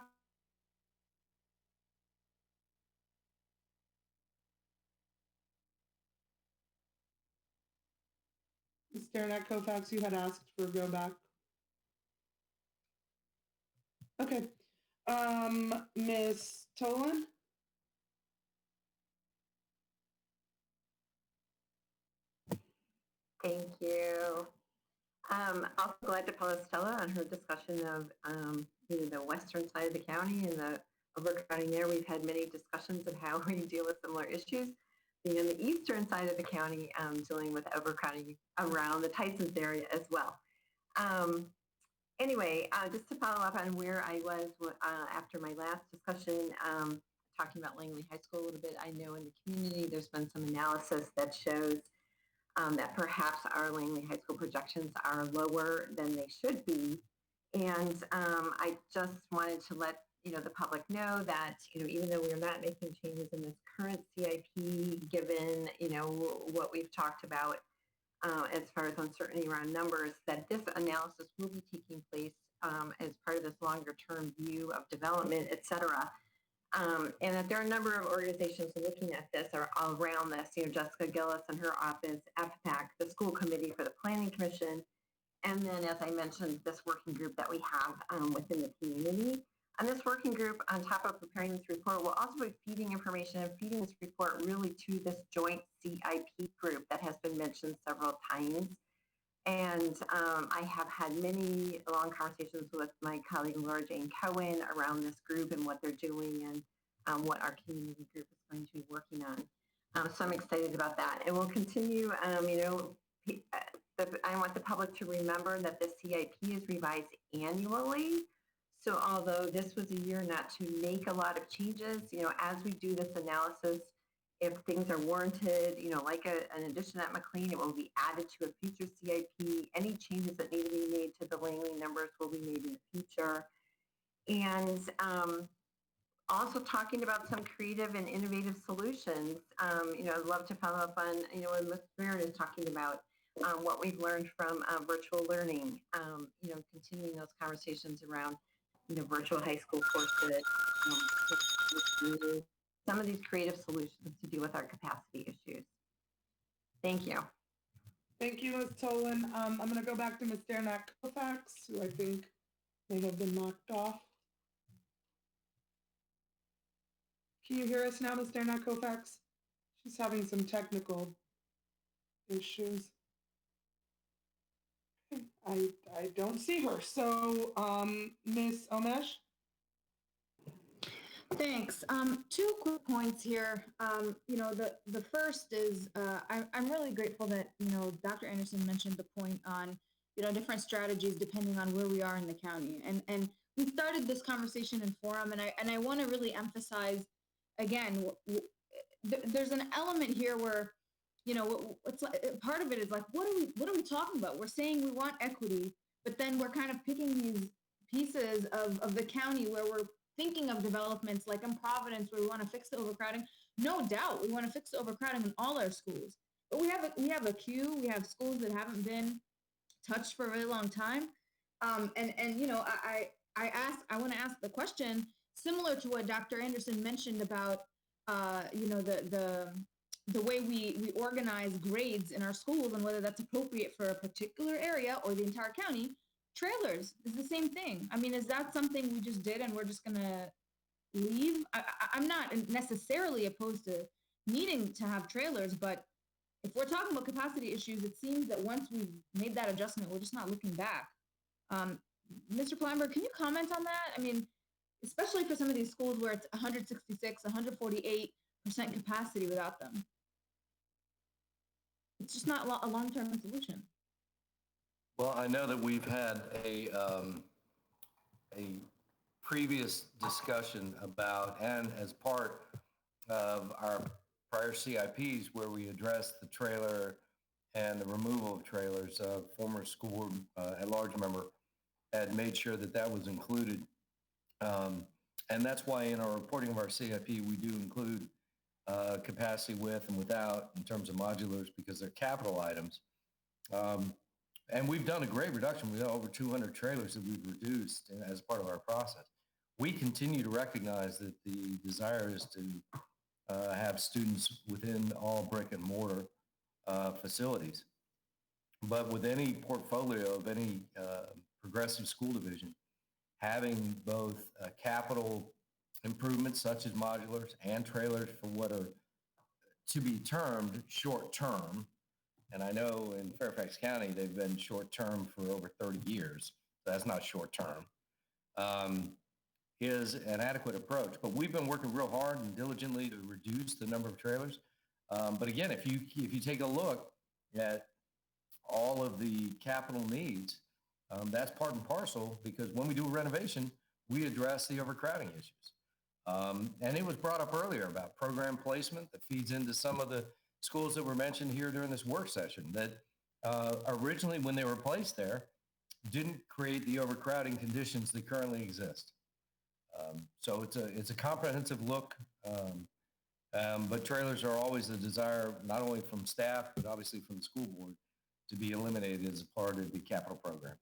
Ms. Dernak Koufax, you had asked for a go back. Okay. Ms. Tolan. Thank you. Also glad to follow Stella on her discussion of the western side of the county and the overcrowding there. We've had many discussions of how we deal with similar issues. Being on the eastern side of the county, dealing with overcrowding around the Tysons area as well. Anyway, just to follow up on where I was after my last discussion, talking about Langley High School a little bit. I know in the community, there's been some analysis that shows that perhaps our Langley High School projections are lower than they should be. And I just wanted to let the public know that even though we're not making changes in this current CIP, given what we've talked about as far as uncertainty around numbers, that this analysis will be taking place as part of this longer term view of development, et cetera. And that there are a number of organizations looking at this or around this, Jessica Gillis and her office, FPAC, the School Committee for the Planning Commission, and then, as I mentioned, this working group that we have within the community. And this working group, on top of preparing this report, will also be feeding information and feeding this report really to this joint CIP group that has been mentioned several times. And I have had many long conversations with my colleague Laura Jane Cohen around this group and what they're doing and what our community group is going to be working on. So I'm excited about that. And we'll continue, I want the public to remember that the CIP is revised annually. So although this was a year not to make a lot of changes, as we do this analysis, if things are warranted, like an addition at McLean, it will be added to a future CIP. Any changes that need to be made to the Langley numbers will be made in the future. And also talking about some creative and innovative solutions. I'd love to follow up on, when Ms. Barrett is talking about what we've learned from virtual learning, continuing those conversations around, virtual high school courses, some of these creative solutions to deal with our capacity issues. Thank you. Thank you, Ms. Tolan. I'm going to go back to Ms. Dernak Kofax, who I think may have been knocked off. Can you hear us now, Ms. Dernak Kofax? She's having some technical issues. I don't see her. So, Ms. Omesh? Thanks. Two quick points here. The first is I'm really grateful that Dr. Anderson mentioned the point on different strategies depending on where we are in the county, and we started this conversation in forum, and I want to really emphasize again. There's an element here where it's like, part of it is like, what are we talking about? We're saying we want equity, but then we're kind of picking these pieces of the county where we're thinking of developments like in Providence where we want to fix the overcrowding. No doubt we want to fix the overcrowding in all our schools, but we have a queue. We have schools that haven't been touched for a really long time. I want to ask the question similar to what Dr. Anderson mentioned about the way we organize grades in our schools and whether that's appropriate for a particular area or the entire county. Trailers is the same thing. I mean, is that something we just did and we're just going to leave? I'm not necessarily opposed to needing to have trailers, but if we're talking about capacity issues, it seems that once we've made that adjustment, we're just not looking back. Mr. Plumber, can you comment on that? I mean, especially for some of these schools where it's 166, 148% capacity without them. It's just not a long-term solution. Well, I know that we've had a previous discussion about, and as part of our prior CIPs where we addressed the trailer and the removal of trailers, former school board at-large member had made sure that that was included. And that's why in our reporting of our CIP, we do include capacity with and without in terms of modulars because they're capital items. And we've done a great reduction. We've got over 200 trailers that we've reduced as part of our process. We continue to recognize that the desire is to have students within all brick and mortar facilities. But with any portfolio of any progressive school division, having both capital improvements such as modulars and trailers for what are to be termed short-term, and I know in Fairfax County, they've been short-term for over 30 years. So that's not short-term, is an adequate approach. But we've been working real hard and diligently to reduce the number of trailers. But again, if you take a look at all of the capital needs, that's part and parcel because when we do a renovation, we address the overcrowding issues. And it was brought up earlier about program placement that feeds into some of the schools that were mentioned here during this work session that originally when they were placed there didn't create the overcrowding conditions that currently exist. So it's a comprehensive look, but trailers are always a desire, not only from staff, but obviously from the school board, to be eliminated as a part of the capital program.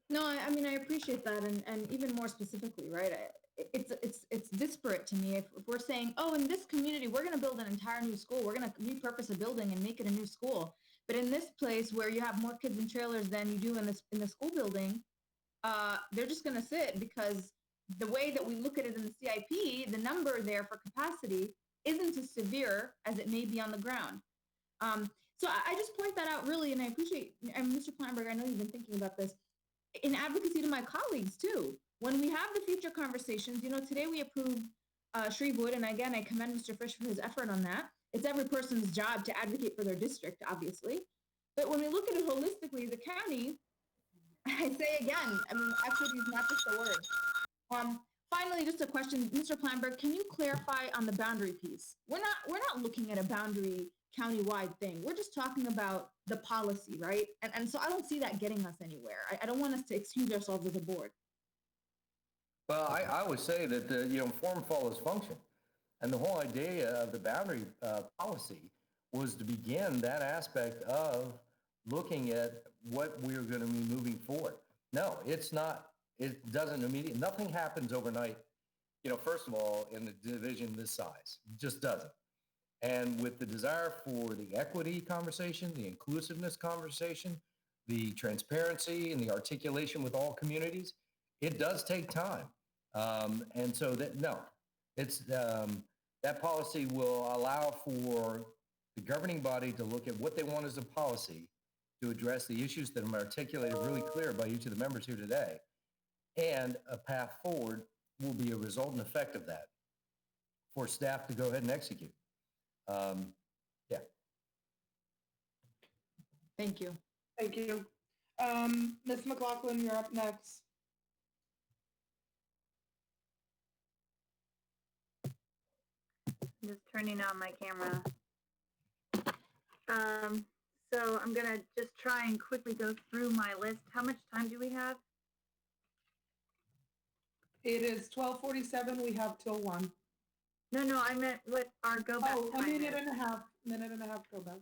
No, I mean, I appreciate that. And even more specifically, right? It's disparate to me. If we're saying, oh, in this community, we're going to build an entire new school. We're going to repurpose a building and make it a new school. But in this place where you have more kids in trailers than you do in the school building, they're just going to sit because the way that we look at it in the CIP, the number there for capacity isn't as severe as it may be on the ground. So I just point that out really, and I appreciate, and Mr. Planberg, I know you've been thinking about this, in advocacy to my colleagues too. When we have the future conversations, today we approved Shreveport, and again, I commend Mr. Fish for his effort on that. It's every person's job to advocate for their district, obviously. But when we look at it holistically, the county, I say again, I mean, equity is not just a word. Finally, just a question, Mr. Planberg, can you clarify on the boundary piece? We're not looking at a boundary countywide thing. We're just talking about the policy, right? And so I don't see that getting us anywhere. I don't want us to excuse ourselves as a board. Well, I would say that form follows function, and the whole idea of the boundary policy was to begin that aspect of looking at what we're going to be moving forward. No, it's not. It doesn't immediately. Nothing happens overnight. First of all, in a division this size, it just doesn't. And with the desire for the equity conversation, the inclusiveness conversation, the transparency and the articulation with all communities, it does take time. And so that policy will allow for the governing body to look at what they want as a policy to address the issues that are articulated really clear by each of the members here today. And a path forward will be a resultant effect of that for staff to go ahead and execute. Yeah. Thank you. Thank you. Ms. McLaughlin, you're up next. I'm just turning on my camera. So I'm gonna just try and quickly go through my list. How much time do we have? It is 12:47. We have till 1. No, I meant what our go back Oh, a time minute is. and a half. Minute and a half go back.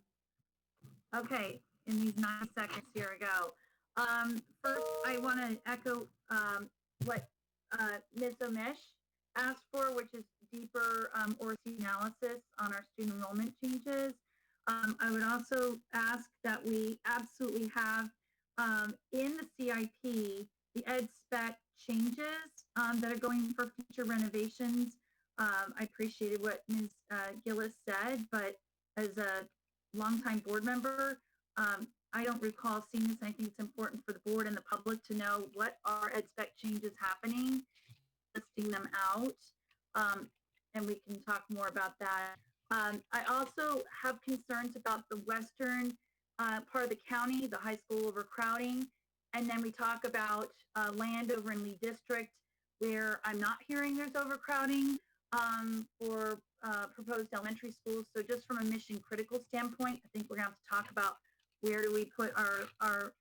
Okay, in these 9 seconds, here we go. First, I want to echo what Ms. Omesh asked for, which is deeper ORC analysis on our student enrollment changes. I would also ask that we absolutely have in the CIP the ed spec changes that are going for future renovations. I appreciated what Ms. Gillis said, but as a longtime board member, I don't recall seeing this. I think it's important for the board and the public to know what are ed spec changes happening, listing them out, and we can talk more about that. I also have concerns about the western part of the county, the high school overcrowding, and then we talk about land over in Lee District where I'm not hearing there's overcrowding for proposed elementary schools. So just from a mission critical standpoint, I think we're gonna have to talk about where do we put our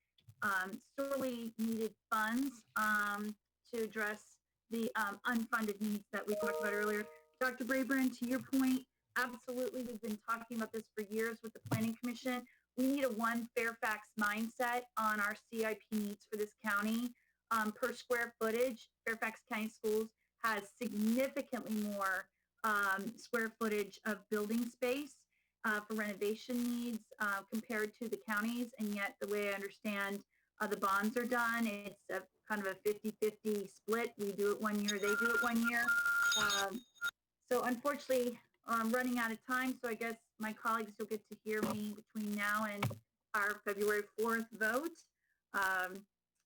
sorely needed funds to address the unfunded needs that we talked about earlier. Dr. Brabrand, to your point, absolutely, we've been talking about this for years with the Planning Commission. We need a one Fairfax mindset on our CIP needs for this county. Per square footage, Fairfax County Schools has significantly more square footage of building space for renovation needs compared to the counties. And yet the way I understand the bonds are done, it's a kind of a 50-50 split. We do it 1 year, they do it 1 year. So unfortunately, I'm running out of time. So I guess my colleagues will get to hear me between now and our February 4th vote,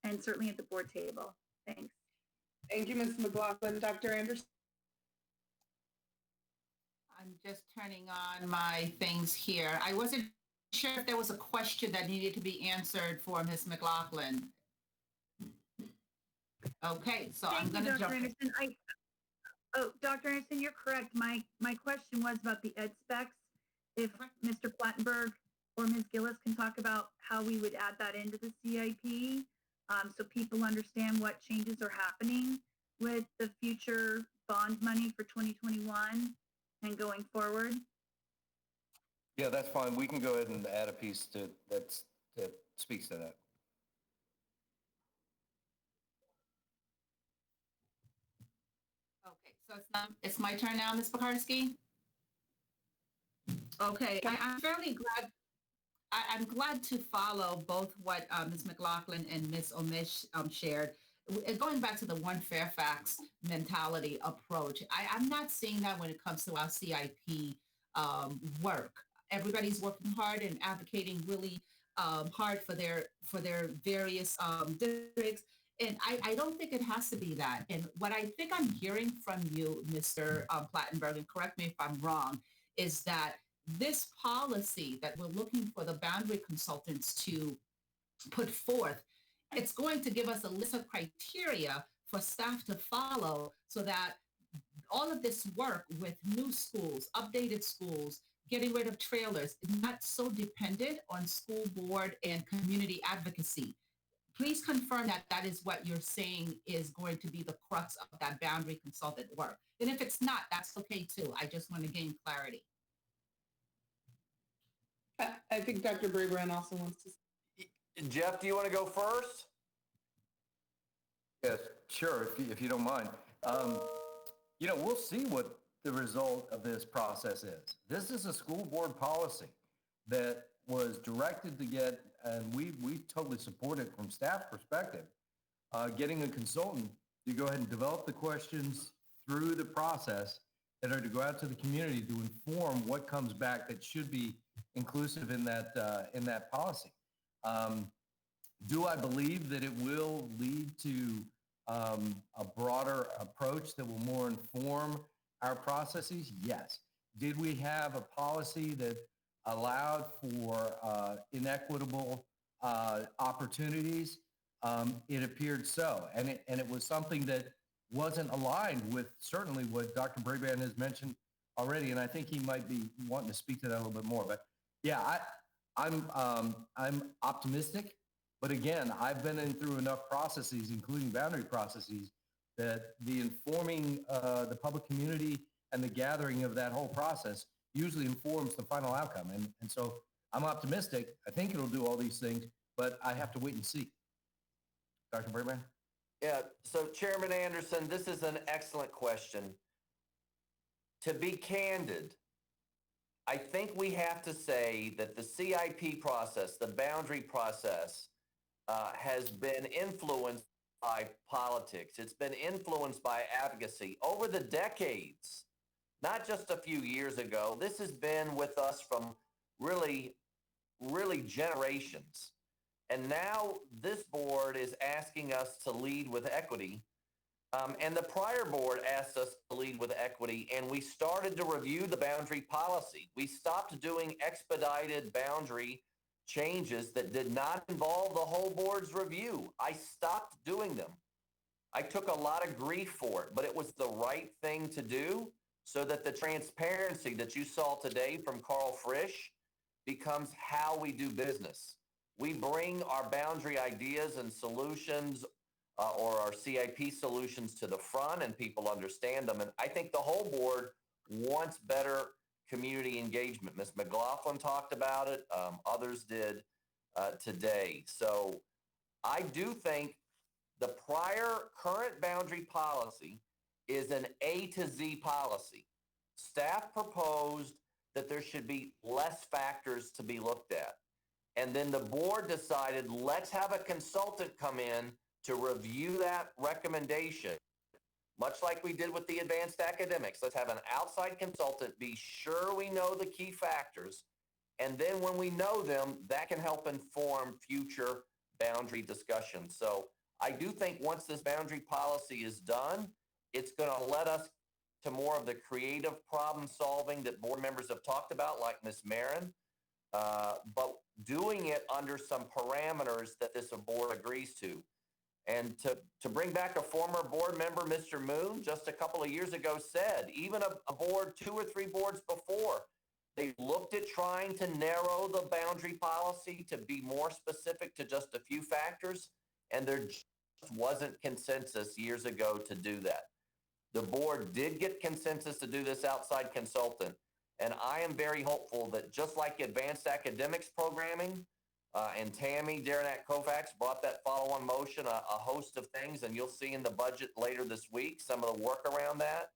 and certainly at the board table. Thanks. Thank you, Ms. McLaughlin. Dr. Anderson? I'm just turning on my things here. I wasn't sure if there was a question that needed to be answered for Ms. McLaughlin. Okay, so I'm going to jump. Anderson. Oh, Dr. Anderson, you're correct. My question was about the ed specs. If Mr. Plattenberg or Ms. Gillis can talk about how we would add that into the CIP, so people understand what changes are happening with the future bond money for 2021 and going forward. Yeah, that's fine. We can go ahead and add a piece that speaks to that. Okay, so it's my turn now, Ms. Pekarsky? Okay, I'm fairly glad. I'm glad to follow both what Ms. McLaughlin and Ms. Omish shared. Going back to the one Fairfax mentality approach, I'm not seeing that when it comes to our CIP work. Everybody's working hard and advocating really hard for their various districts. And I don't think it has to be that. And what I think I'm hearing from you, Mr. Plattenberg, and correct me if I'm wrong, is that this policy that we're looking for the boundary consultants to put forth, it's going to give us a list of criteria for staff to follow so that all of this work with new schools, updated schools, getting rid of trailers, is not so dependent on school board and community advocacy. Please confirm that that is what you're saying is going to be the crux of that boundary consultant work. And if it's not, that's okay too. I just want to gain clarity. I think Dr. Brabrand also wants to. Jeff, do you want to go first? Yes, sure, if you don't mind. We'll see what the result of this process is. This is a school board policy that was directed to get, and we totally support it from staff perspective, getting a consultant to go ahead and develop the questions through the process that are to go out to the community to inform what comes back that should be inclusive in that policy. Do I believe that it will lead to a broader approach that will more inform our processes? Yes. Did we have a policy that allowed for inequitable opportunities? It appeared so, and it was something that wasn't aligned with certainly what Dr. Brabrand has mentioned already, and I think he might be wanting to speak to that a little bit more. But yeah, I'm optimistic. But again, I've been through enough processes, including boundary processes, that the informing the public community and the gathering of that whole process usually informs the final outcome. And so I'm optimistic. I think it'll do all these things, but I have to wait and see. Dr. Brabrand? Yeah, so Chairman Anderson, this is an excellent question. To be candid, I think we have to say that the CIP process, the boundary process, has been influenced by politics. It's been influenced by advocacy over the decades, not just a few years ago. This has been with us from really generations. And now this board is asking us to lead with equity. And the prior board asked us to lead with equity, and we started to review the boundary policy. We stopped doing expedited boundary changes that did not involve the whole board's review. I stopped doing them. I took a lot of grief for it, but it was the right thing to do so that the transparency that you saw today from Carl Frisch becomes how we do business. We bring our boundary ideas and solutions or our CIP solutions to the front, and people understand them. And I think the whole board wants better community engagement. Ms. McLaughlin talked about it. Others did today. So I do think the current boundary policy is an A to Z policy. Staff proposed that there should be less factors to be looked at. And then the board decided, let's have a consultant come in to review that recommendation, much like we did with the advanced academics. Let's have an outside consultant be sure we know the key factors. And then when we know them, that can help inform future boundary discussions. So I do think once this boundary policy is done, it's going to let us to more of the creative problem solving that board members have talked about, like Ms. Marin, but doing it under some parameters that this board agrees to. And to bring back a former board member, Mr. Moon, just a couple of years ago said, even a board, 2 or 3 boards before, they looked at trying to narrow the boundary policy to be more specific to just a few factors, and there just wasn't consensus years ago to do that. The board did get consensus to do this outside consultant, and I am very hopeful that just like advanced academics programming, and Tammy, Darren at Kovacs brought that follow-on motion, a host of things, and you'll see in the budget later this week some of the work around that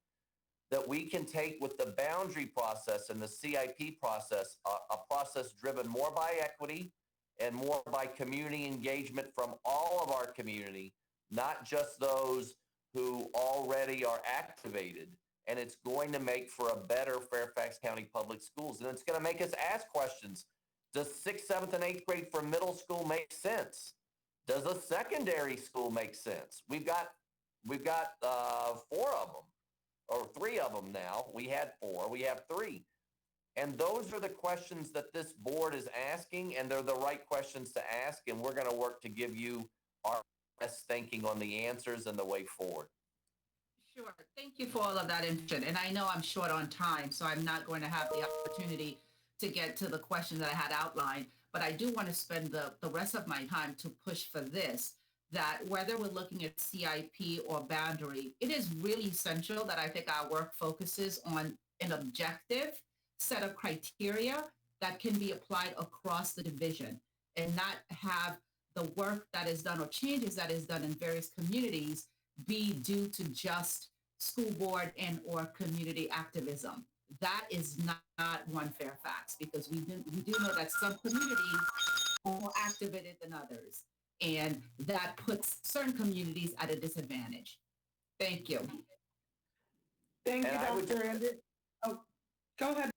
we can take with the boundary process and the CIP process, a process driven more by equity and more by community engagement from all of our community, not just those who already are activated. And it's going to make for a better Fairfax County Public Schools. And it's going to make us ask questions. Does 6th, 7th, and 8th grade for middle school make sense? Does a secondary school make sense? We've got 4 of them, or 3 of them now. We had 4, we have 3. And those are the questions that this board is asking, and they're the right questions to ask, and we're going to work to give you our best thinking on the answers and the way forward. Sure. Thank you for all of that information. And I know I'm short on time, so I'm not going to have the opportunity to get to the questions that I had outlined, but I do want to spend the rest of my time to push for this, that whether we're looking at CIP or boundary, it is really essential that I think our work focuses on an objective set of criteria that can be applied across the division and not have the work that is done or changes that is done in various communities be due to just school board and or community activism. That is not one Fairfax, because we do know that some communities are more activated than others, and that puts certain communities at a disadvantage. Thank you. Thank you, Dr. Anderson. Oh, go ahead.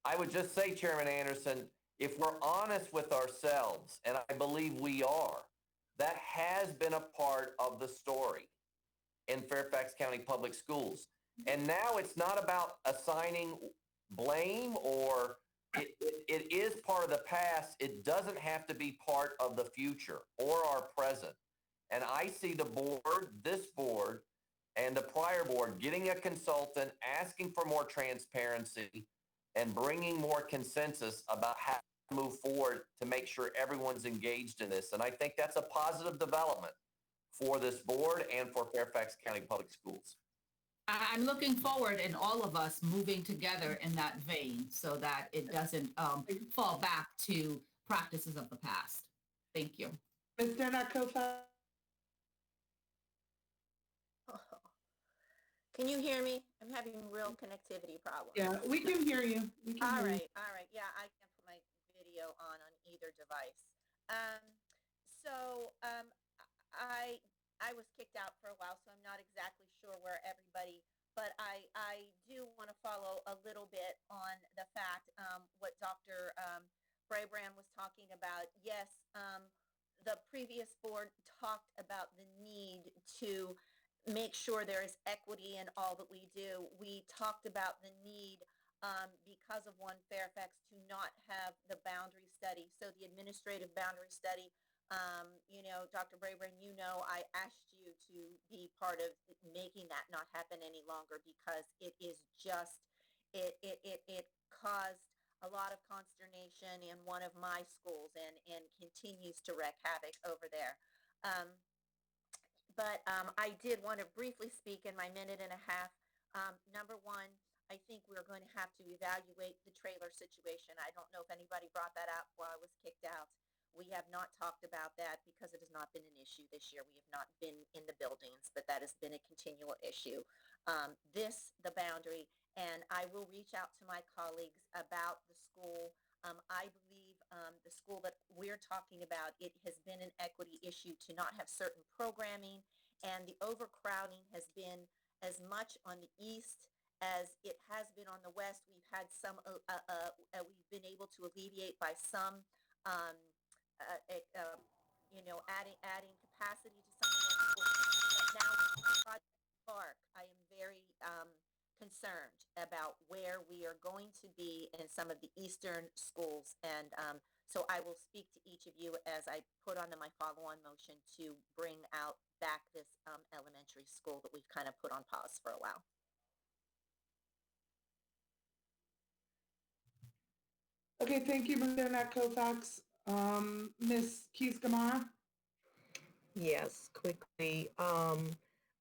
I would just say, Chairman Anderson, if we're honest with ourselves, and I believe we are, that has been a part of the story in Fairfax County Public Schools. And now it's not about assigning blame, or it is part of the past. It doesn't have to be part of the future or our present. And I see the board, this board, and the prior board getting a consultant, asking for more transparency, and bringing more consensus about how to move forward to make sure everyone's engaged in this. And I think that's a positive development for this board and for Fairfax County Public Schools. I'm looking forward in all of us moving together in that vein so that it doesn't fall back to practices of the past. Thank you. Ms. Dernak-Kofax? Can you hear me? I'm having real connectivity problems. Yeah, we can hear you. All right. Yeah, I can put my video on either device. I was kicked out for a while, so I'm not exactly sure where everybody, but I do want to follow a little bit on the fact what Dr. Brabrand was talking about. Yes, the previous board talked about the need to make sure there is equity in all that we do. We talked about the need because of One Fairfax to not have the boundary study. So the administrative boundary study, Dr. Brabrand, I asked you to be part of making that not happen any longer, because it is just, it caused a lot of consternation in one of my schools and continues to wreak havoc over there. But I did want to briefly speak in my minute and a half. Number one, I think we're going to have to evaluate the trailer situation. I don't know if anybody brought that up while I was kicked out. We have not talked about that because it has not been an issue this year. We have not been in the buildings, but that has been a continual issue. The boundary, and I will reach out to my colleagues about the school. I believe the school that we're talking about, it has been an equity issue to not have certain programming, and the overcrowding has been as much on the east as it has been on the west. We've had some, we've been able to alleviate by some, adding capacity to some of those schools. Now, Project Park, I am very concerned about where we are going to be in some of the eastern schools, and So I will speak to each of you as I put on my follow-on motion to bring out back this elementary school that we've kind of put on pause for a while. Okay, thank you, Ms. Kofax. Ms. Keys-Gamarra? Yes, quickly.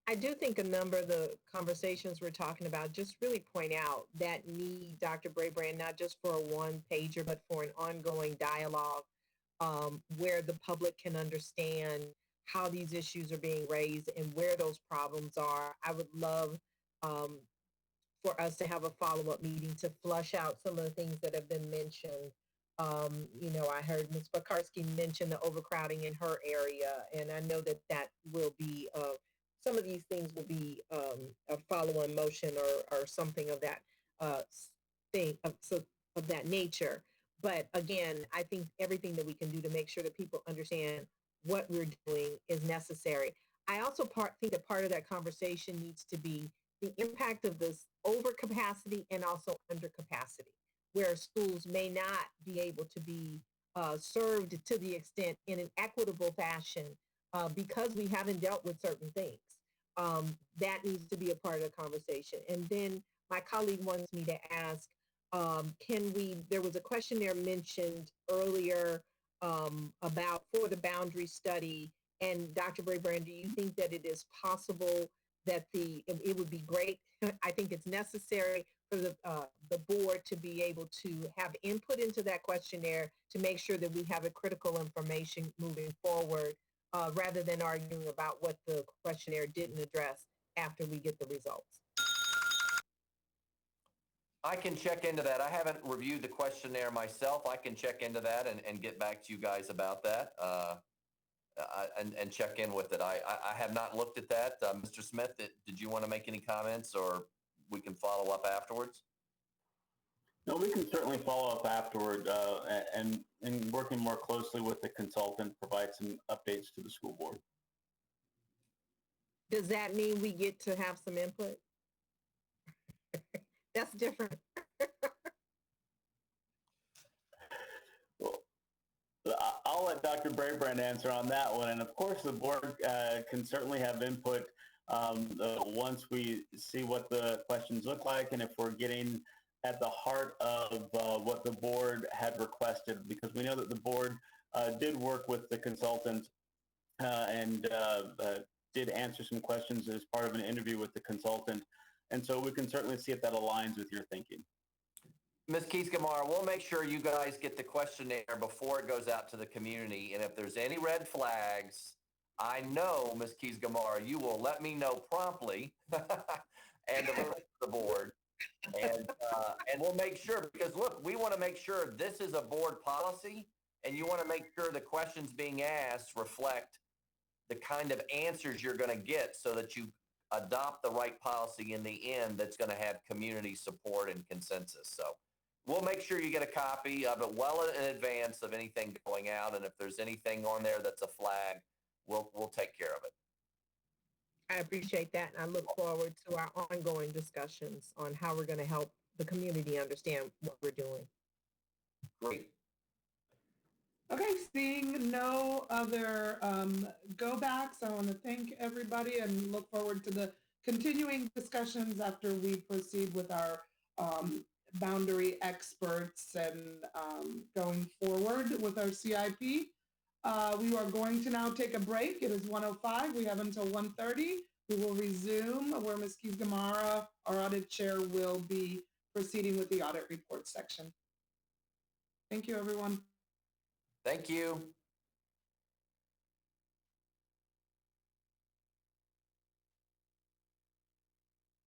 I do think a number of the conversations we're talking about just really point out that need, Dr. Braybrand, not just for a one-pager, but for an ongoing dialogue where the public can understand how these issues are being raised and where those problems are. I would love for us to have a follow-up meeting to flush out some of the things that have been mentioned. I heard Ms. Bakarski mention the overcrowding in her area, and I know that will be some of these things will be a follow-on motion or something of that of that nature. But again, I think everything that we can do to make sure that people understand what we're doing is necessary. I also think that part of that conversation needs to be the impact of this overcapacity and also undercapacity, where schools may not be able to be served to the extent in an equitable fashion because we haven't dealt with certain things. That needs to be a part of the conversation. And then my colleague wants me to ask, there was a question there mentioned earlier about for the boundary study. And Dr. Braybrand, do you think that it is possible that it would be great? I think it's necessary for the board to be able to have input into that questionnaire to make sure that we have a critical information moving forward, rather than arguing about what the questionnaire didn't address after we get the results. I can check into that. I haven't reviewed the questionnaire myself. I can check into that and get back to you guys about that and check in with it. I have not looked at that. Mr. Smith, did you want to make any comments, or we can follow up afterwards? No, we can certainly follow up afterward and working more closely with the consultant, provide some updates to the school board. Does that mean we get to have some input? That's different. Well, I'll let Dr. Braybrand answer on that one. And of course, the board can certainly have input once we see what the questions look like and if we're getting at the heart of what the board had requested, because we know that the board did work with the consultant and did answer some questions as part of an interview with the consultant. And so we can certainly see if that aligns with your thinking. Ms. Keys-Gamarra, we'll make sure you guys get the questionnaire before it goes out to the community. And if there's any red flags, I know, Ms. Keys-Gamarra, you will let me know promptly and the board. And we'll make sure, because look, we want to make sure this is a board policy, and you want to make sure the questions being asked reflect the kind of answers you're going to get so that you adopt the right policy in the end that's going to have community support and consensus. So we'll make sure you get a copy of it well in advance of anything going out. And if there's anything on there that's a flag, we'll take care of it. I appreciate that. And I look forward to our ongoing discussions on how we're going to help the community understand what we're doing. Great. Okay, seeing no other go backs, I want to thank everybody and look forward to the continuing discussions after we proceed with our boundary experts and going forward with our CIP. We are going to now take a break. It is 1:05. We have until 1:30. We will resume where Ms. Keys-Gamarra, our audit chair, will be proceeding with the audit report section. Thank you, everyone. Thank you.